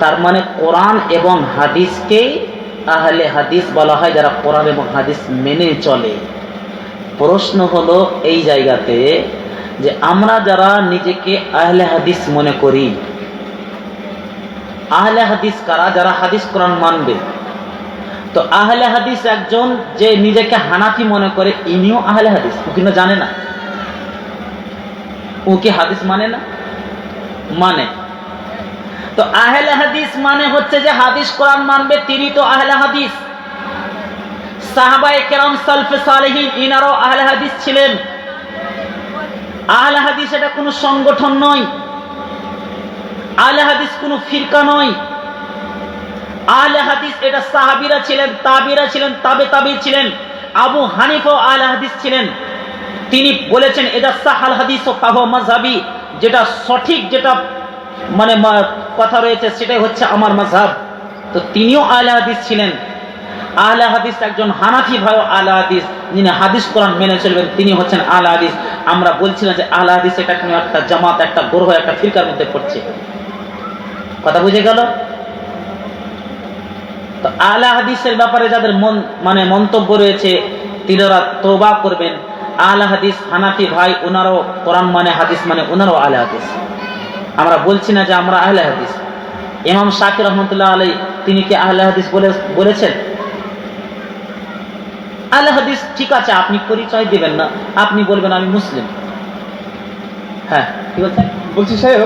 তার মানে কোরআন এবং হাদিসকে আহলে হাদিস বলা হয়, যারা কোরআন এবং হাদিস মেনে চলে। প্রশ্ন হলো এই জায়গাতে যে আমরা যারা নিজেকে আহলে হাদিস মনে করি, আহলে হাদিস কারা? যারা হাদিস কোরআন মানবে। তো আহলে হাদিস একজন যে নিজেকে হানাফি মনে করে, ইনিও আহলে হাদিস, ও কিন্তু জানে না, ও কি হাদিস মানে না? মানে। তো আহলে হাদিস মানে হচ্ছে যে হাদিস কোরআন মানবে, তিনি তো আহলে হাদিস। সাহাবায়ে কেরাম, সালফে সালেহিন, ইনারাও আহলে হাদিস ছিলেন। আহলে হাদিস এটা কোনো সংগঠন নয়, আহলে হাদিস কোনো ফিরকা নয়। আহলে হাদিস এটা সাহাবীরা ছিলেন, তাবিরা ছিলেন, তাবে তাবি ছিলেন। আবু হানিফা আহলে হাদিস ছিলেন। তিনি বলেছেন ইযা সাহাল হাদিস ফাহুয়া মাযহাবি, যেটা সঠিক, যেটা মানে কথা রয়েছে সেটাই হচ্ছে আমার মাযহাব। তো তিনিও আহলে হাদিস ছিলেন। আহলে হাদিস একজন হানাফি ভাই আহলে হাদিস, যিনি হাদিস কোরআন মেনে চলবেন, তিনি হচ্ছেন আহলে হাদিস। আমরা বলছি না যে আহলে হাদিস এটা কোনো একটা জামাত, একটা গ্রুপ, একটা ফিরকার মধ্যে পড়ছে। কথা বুঝে গেল? তো আহলে হাদিসের ব্যাপারে যাদের মন্তব্য রয়েছে, তিনারা তওবা করবেন। আহলে হাদিস হানাফি ভাই, ওনারও কোরআন মানে, হাদিস মানে, ওনারও আহলে হাদিস। আমরা বলছি না যে আমরা আহলে হাদিস। ইমাম শাফি রহমাতুল্লাহ আলাইহি, তিনি কি আহলে হাদিস বলেছেন? আহলে হাদিস ঠিক আছে, আপনি পরিচয় দিবেন না, আপনি বলবেন আমি মুসলিম। হ্যাঁ, কি বলছেন? বলছি সাহেব,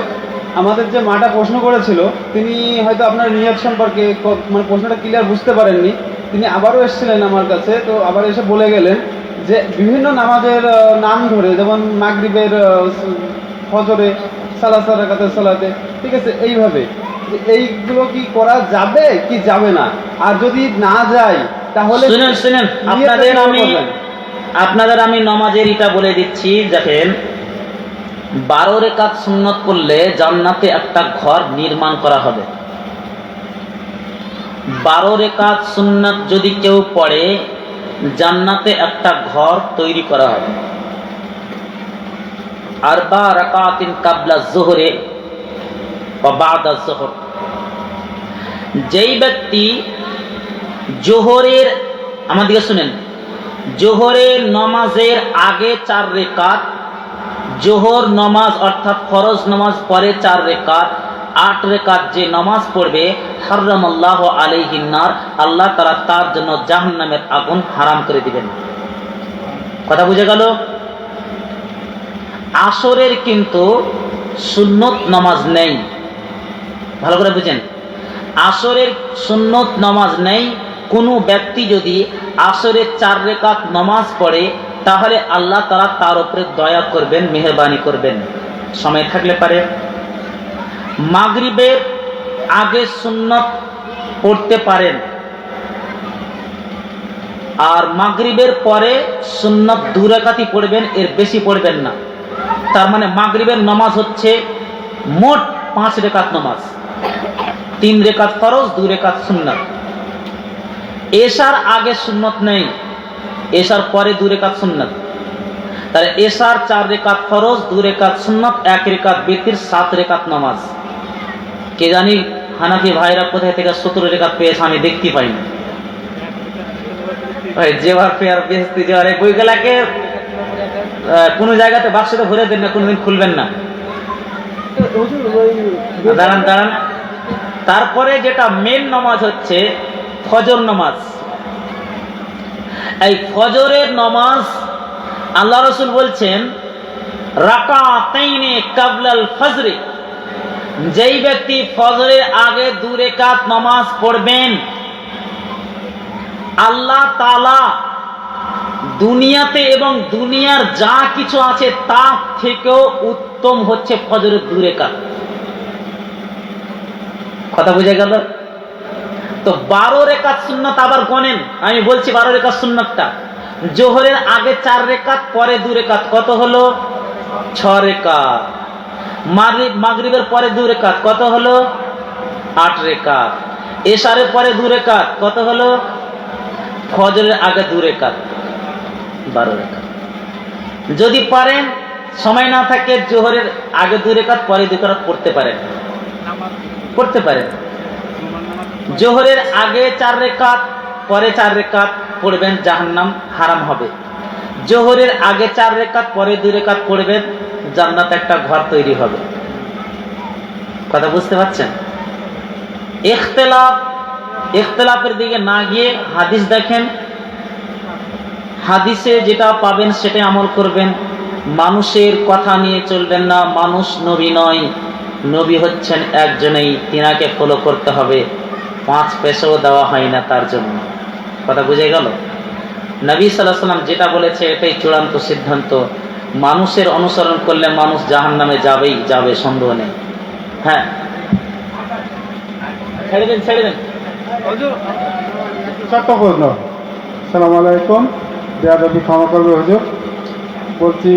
আমাদের যে মাটা প্রশ্ন করেছিল, তিনি হয়তো আপনার নিয়ত সম্পর্কে মানে প্রশ্নটা ক্লিয়ার বুঝতে পারেননি। তিনি আবারও এসেছিলেন আমার কাছে, তো আবার এসে বলে গেলেন যে বিভিন্ন নামাজের নাম ধরে, যেমন মাগরিবের ফজরে, সালাত রাকাতের সালাতে, ঠিক আছে, এইভাবে এইগুলো কি করা যাবে কি যাবে না? আর যদি না যায় তাহলে শুনেন, আপনাদের আমি আপনাদের আমি নমাজের এটা বলে দিচ্ছি, দেখেন 12 রেকাত সুন্নত করলে জান্নাতে একটা ঘর নির্মাণ করা হবে। 12 রেকাত সুন্নত যদি কেউ পড়ে জান্নাতে একটা ঘর তৈরি করা হবে। আরবা রাকাতিন কাবলা যুহরে ওয়া বাদা যুহর, যেই ব্যক্তি জোহরের, আমাদেরকে শুনেন, জোহরের নমাজের আগে 4 রেকাত, জোহর নমাজ অর্থাৎ ফরজ নমাজ পরে 4 রেকাত, 8 রেকাত যে নমাজ পড়বে, হারামাল্লাহু আলাইহিন নার, আল্লাহ তাআলা তার জন্য জাহান্নামের আগুন হারাম করে দিবেন। কথা বুঝে গেল? আসরের কিন্তু সুন্নত নামাজ নেই, ভালো করে বুঝেন, আসরের সুন্নত নামাজ নেই। কোনো ব্যক্তি যদি আসরের 4 রেকাত নামাজ পড়ে তাহলে আল্লাহ তাআলা তার উপরে দয়া করবেন, মেহেরবানি করবেন। সময় থাকলে পারে মাগরিবের আগে সুন্নত পড়তে পারেন, আর মাগরিবের পরে সুন্নত 2 রেকাতই পড়বেন, এর বেশি পড়বেন না। তার মানে মাগরিবের নামাজ হচ্ছে মোট 5 রেকাত নামাজ, 3 রেকাত ফরজ, 2 রেকাত সুন্নত। এশার আগে সুন্নত নেই, এশার পরে 2 রেকাত সুন্নত। তাহলে এশার 4 রেকাত ফরজ, 2 রেকাত সুন্নত, 1 রেকাত বিতির, 7 রেকাত নামাজ। কে জানি হানাফি ভাইরা কোথায় থেকে 17 রেকাত পেয়েছে, আমি দেখতে পাইনি। ভাই যেবার পেয়ার বেহেস্তি যাওয়ার এই বইগুলাকে কোনো জায়গাতে বাক্সতে ভরে দেন না, কোনোদিন খুলবেন না। দাঁড়ান দাঁড়ান, তারপরে যেটা মেন নামাজ হচ্ছে ফজর নামাজ। এই ফজরের নামাজ আল্লাহ রাসূল বলছেন রাকাতাইনে কাবলাল ফজরে, যেই ব্যক্তি ফজরের আগে 2 রেকাত নামাজ পড়বেন, আল্লাহ তাআলা দুনিয়াতে এবং দুনিয়ার যা কিছু আছে তার থেকেও উত্তম হচ্ছে ফজরের 2 রেকাত। কথা বুঝে গেল? তো 12 রেকাত সুন্নাত আবার গণেন, আমি বলছি 12 রেকাত সুন্নাতটা। জোহরের আগে 4 রেকাত, পরে 2 রেকাত, কত হলো? 6 রেকাত। মাগরিবের পরে 2 রেকাত, কত হলো? 8 রেকাত। এশারের পরে 2 রেকাত, কত হলো? ফজরের আগে 2 রেকাত, 12 রেকাত। যদি পারেন, সময় না থাকে, জোহরের আগে 2 রেকাত, পরে 2 রেকাত পড়তে পারেন, পড়তে পারেন। জোহরের আগে 4 রেকাত, পরে 4 রেকাত পড়বেন, জাহান্নাম হারাম হবে। জোহরের আগে 4 রেকাত, পরে 2 রেকাত পড়বেন, জান্নাতে একটা ঘর তৈরি হবে। কথা বুঝতে পারছেন? ইখতিলাফের দিকে না গিয়ে হাদিস দেখেন, হাদিসে যেটা পাবেন সেটাই আমল করবেন। মানুষের কথা নিয়ে চলবেন না, মানুষ নবী নয়, নবী হচ্ছেন একজনেই, তিনাকে ফলো করতে হবে। 5 পয়সাও দেওয়া হয় না তার জন্য। কথা বুঝে গেল? নবী সাল্লাল্লাহু আলাইহি ওয়াসাল্লাম যেটা বলেছে এটাই চূড়ান্ত সিদ্ধান্ত। মানুষের অনুসরণ করলে মানুষ জাহান্নামে যাবেই যাবে, সন্দেহ নেই। হ্যাঁ, ছেড়ে দেন, ছেড়ে দেন। ছোট্ট প্রশ্ন। আসসালামু আলাইকুম, বেয়াদবি ক্ষমা করবে হুজুর। বলছি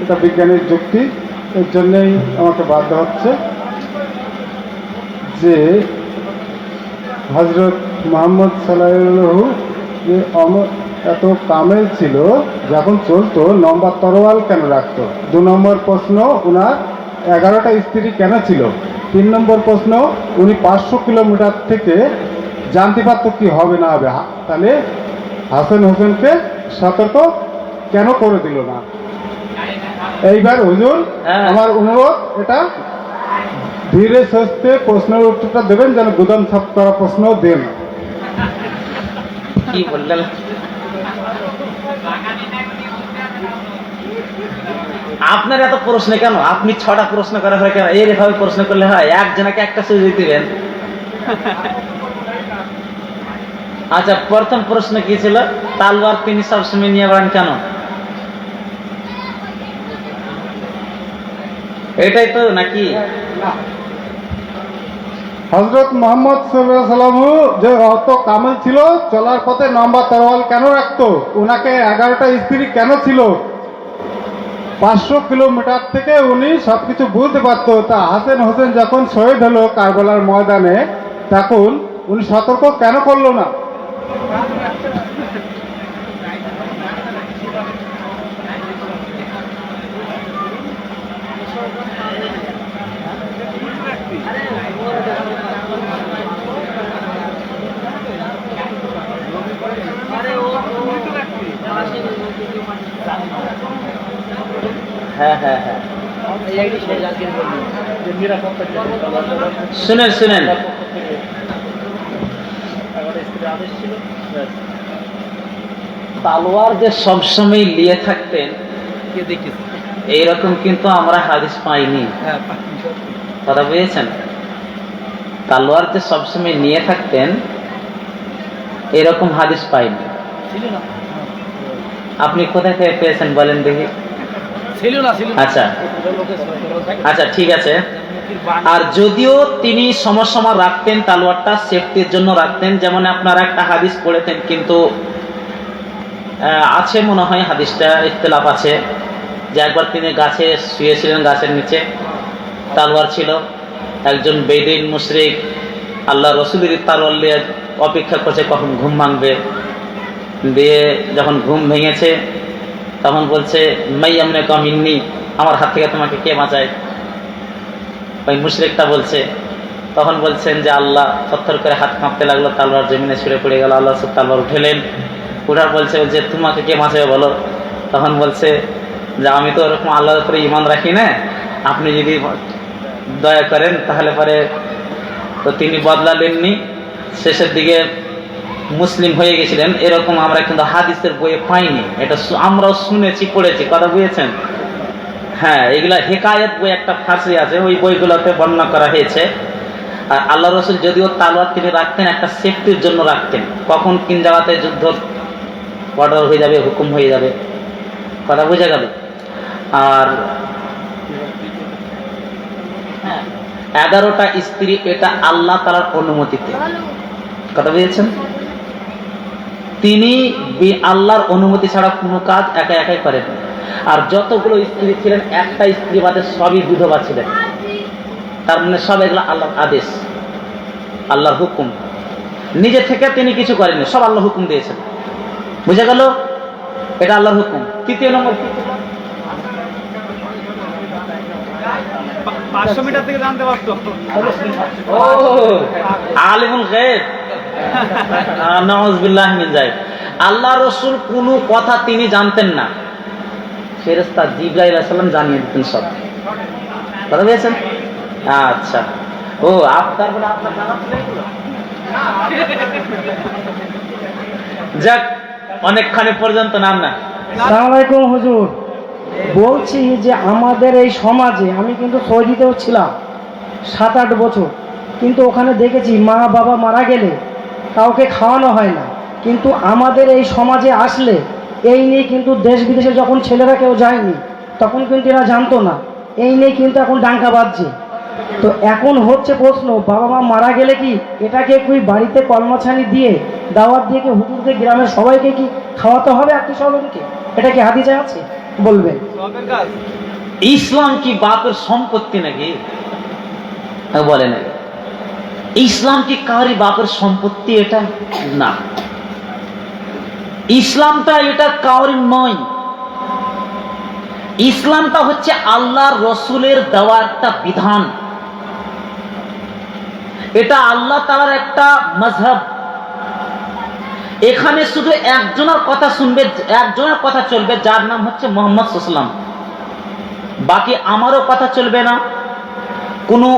এটা বিজ্ঞানের যুক্তি, এর জন্যই আমাকে বাধ্য হচ্ছে যে হযরত মুহাম্মদ সাল্লাল্লাহু যে এত কামেল ছিল, যখন চলতো লম্বা তরোয়াল কেন রাখতো? 2 নম্বর প্রশ্ন, উনার 11টা স্ত্রী কেন ছিল? 3 নম্বর প্রশ্ন, উনি 500 কিলোমিটার থেকে জানতে পারতো কি হবে না হবে, তাহলে হাসান হোসেনকে সতর্ক কেন করে দিল না? এইবার হুজুর আমার অনুরোধ, এটা ধীরে সুস্থে প্রশ্নের উত্তরটা দেবেন, যেন গুদাম সাফ করা প্রশ্ন দেন। কি বললেন? আপনার এত প্রশ্ন কেন? আপনি 6টা প্রশ্ন করা হয় কেন? এইভাবে প্রশ্ন করলে হয়? একজনকে একটা সুযোগ দিবেন। আচ্ছা, প্রথম প্রশ্ন কি ছিল? তালওয়ার তিনি সবসময় নিয়ে বেড়ান কেন? এটাই তো নাকি? হজরত মোহাম্মদ সাল্লাম যে অত কামেল ছিল, চলার পথে লম্বা তরোয়াল কেন রাখতো? ওনাকে 11টা স্ত্রী কেন ছিল? 500 কিলোমিটার থেকে উনি সবকিছু বুঝতে পারতো। তা হাসান হোসেন যখন শহীদ হলো কারবালার ময়দানে, তখন উনি সতর্ক কেন করলো না? হ্যাঁ হ্যাঁ হ্যাঁ, শুনেন শুনেন, তালোয়ার যে সবসময় নিয়ে থাকতেন এইরকম কিন্তু আমরা হাদিস পাইনি। কথা বুঝেছেন? তালোয়ার যে সবসময় নিয়ে থাকতেন এরকম হাদিস পাইনি। আপনি কোথায় থেকে পেয়েছেন বলেন দেখি? আচ্ছা আচ্ছা, ঠিক আছে। আর যদিও তিনি সময় রাখতেন তালোয়ারটা সেফটির জন্য রাখতেন, যেমন আপনারা একটা হাদিস পড়েছেন, কিন্তু আছে মনে হয় হাদিসটা ইখতিলাফ আছে, যে একবার তিনি গাছে শুয়েছিলেন, গাছের নিচে তালোয়ার ছিল, একজন বেদুইন মুশরিক আল্লাহ রসুলের তালোয়ার নিয়ে অপেক্ষা করছে কখন ঘুম ভাঙবে। দিয়ে যখন ঘুম ভেঙেছে তখন বলছে মাই আমনে কামিন্নি, আমার হাত থেকে তোমাকে কে বাঁচায়? ওই মুশরিকটা বলছে। তখন বলছেন যে আল্লাহ, থরথর করে হাত কাঁপতে লাগলো, তালোয়ার জমিনে ছুঁড়ে পড়ে গেল। আল্লাহ সব তালোয়ার উঠেলেন, উঠার বলছে তোমাকে কে বাঁচাবে বলো? তখন বলছে যে আমি তো ওরকম আল্লাহর উপরে ঈমান রাখি না, আপনি যদি দয়া করেন তাহলে পরে। তো তিনি বদলালেননি, শেষের দিকে মুসলিম হয়ে গেছিলেন। এরকম আমরা কিন্তু হাদিসের বইয়ে পাইনি, এটা আমরাও শুনেছি, পড়েছি। কথা বুঝেছেন? হ্যাঁ, এগুলা হেকায়ত বই একটা ফার্সি আছে, ওই বইগুলোতে বর্ণনা করা হয়েছে। আর আল্লাহ রসুল যদিও তালোয়ার তিনি রাখতেন একটা সেফটির জন্য রাখতেন, কখন কোন জায়গাতে যুদ্ধ অর্ডার হয়ে যাবে, হুকুম হয়ে যাবে। কথা বুঝে গেল? আর 11টা স্ত্রী, এটা আল্লাহ তাআলার অনুমতিতে। কথা বুঝেছেন? তিনি আল্লাহর অনুমতি ছাড়া কোনো কাজ একা একাই করেন। আর যতগুলো স্ত্রী ছিলেন, একটা স্ত্রী বাদে সবই বিধবা ছিলেন। তার মানে সব এগুলো আল্লাহর আদেশ, আল্লাহর হুকুম। নিজে থেকে তিনি কিছু করেননি, সব আল্লাহ হুকুম দিয়েছেন। বুঝে গেল? এটা আল্লাহর হুকুম। তৃতীয় নম্বর, 500 মিটার থেকে জানতে পারতো। ও আলিমুল গায়ব, নাউযুবিল্লাহ মিন যালিক। আল্লাহ রাসূল কোনো কথা তিনি জানতেন না, ফেরেশতা জিবরাইল আলাইহিস সালাম জানিয়ে দিতেন সব। কথা বুঝেছেন? আচ্ছা, ও আপনার বলে আপনার জানা ছিল এগুলো? যাক, অনেকখানি পর্যন্ত নাম না। আসসালামু আলাইকুম হুজুর, বলছি যে আমাদের এই সমাজে, আমি কিন্তু সৌদিতেও ছিলাম 7-8 বছর, কিন্তু ওখানে দেখেছি মা বাবা মারা গেলে কাউকে খাওয়ানো হয় না, কিন্তু আমাদের এই সমাজে আসলে এই নিয়ে কিন্তু দেশ বিদেশে যখন ছেলেরা কেউ যায়নি তখন কিন্তু এরা জানতো না, এই নিয়ে কিন্তু এখন ডাঙ্কা বাজছে। তো এখন হচ্ছে প্রশ্ন, বাবা মা মারা গেলে কি এটাকে কি বাড়িতে কর্মছানি দিয়ে দাওয়াত দিয়ে কি হুজুরদের গ্রামের সবাইকে কি খাওয়াতে হবে আত্মীয় স্বজনকে? এটা কি হাদিসে আছে? বলবেন। ইসলাম কি বাপের সম্পত্তি নাকি? বলে না। ইসলাম কি কারি বাপের সম্পত্তি? এটা না, ইসলামটা এটা কাউরি নয়। ইসলামটা হচ্ছে আল্লাহর রসুলের দেওয়া একটা বিধান, এটা আল্লাহ তাআলার একটা মাযহাব। এখানে শুধু একজনের কথা শুনবে, একজনের কথা চলবে, যার নাম হচ্ছে মুহাম্মদ সাল্লাল্লাহু আলাইহি ওয়াসাল্লাম। বাকি আমারও কথা চলবে না, কোনো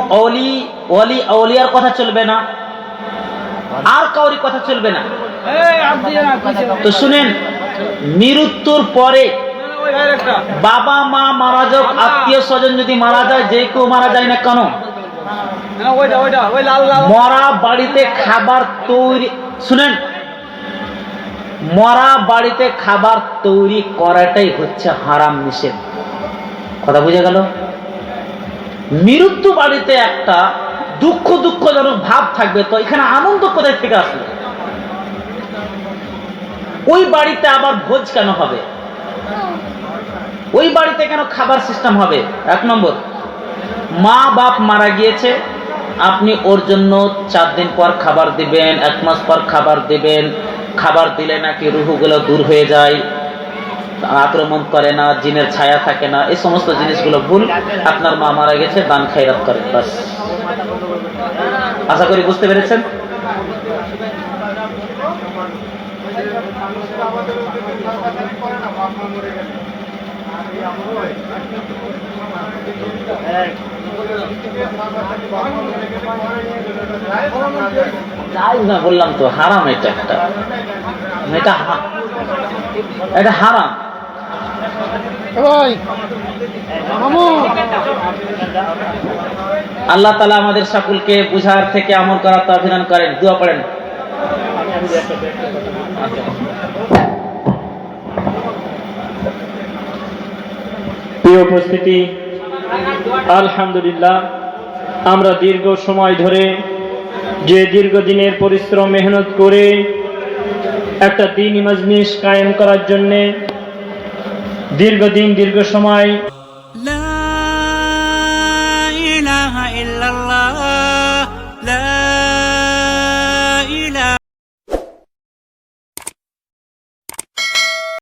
আউলিয়ার কথা চলবে না, আর কাউরি কথা চলবে না। তো শুনেন, মৃত্যুর পরে বাবা মা মারা যাক, আত্মীয় স্বজন যদি মারা যায়, যে কেউ মারা যায় না কেন, মরা বাড়িতে খাবার তৈরি, শুনেন, মরা বাড়িতে খাবার তৈরি করাটাই হচ্ছে হারাম, নিষেধ। কথা বুঝে গেল? মৃত্যু বাড়িতে একটা দুঃখজনক ভাব থাকবে, তো এখানে আনন্দ কোথায় থেকে আসবে? ওই বাড়িতে আবার ভোজ কেন হবে? ওই বাড়িতে কেন খাবার সিস্টেম হবে? 1 নম্বর, মা বাপ মারা গিয়েছে, আপনি ওর জন্য 4 দিন পর খাবার দিবেন, 1 মাস পর খাবার দিবেন। খাবার দিলে নাকি রুহগুলো দূর হয়ে যায়, আক্রমণ করে না, জিনের ছায়া থাকে না, এই সমস্ত জিনিসগুলো ভুল। আপনার মা মারা গেছে, দান খায়রাত করেন, বাস। আশা করি বুঝতে পেরেছেন। না বললাম তো হারাম, এটা হারাম। আল্লাহ তাআলা আমাদের সকলকে বুঝার থেকে আমল করার তৌফিক দান করেন। দোয়া পড়েন। প্রিয় উপস্থিতি, আলহামদুলিল্লাহ, আমরা দীর্ঘ সময় ধরে যে দীর্ঘদিনের পরিশ্রম মেহনত করে একটা দ্বীনি মাজলিস কায়েম করার জন্য দীর্ঘদিন দীর্ঘ সময় লা ইলাহা ইল্লাল্লাহ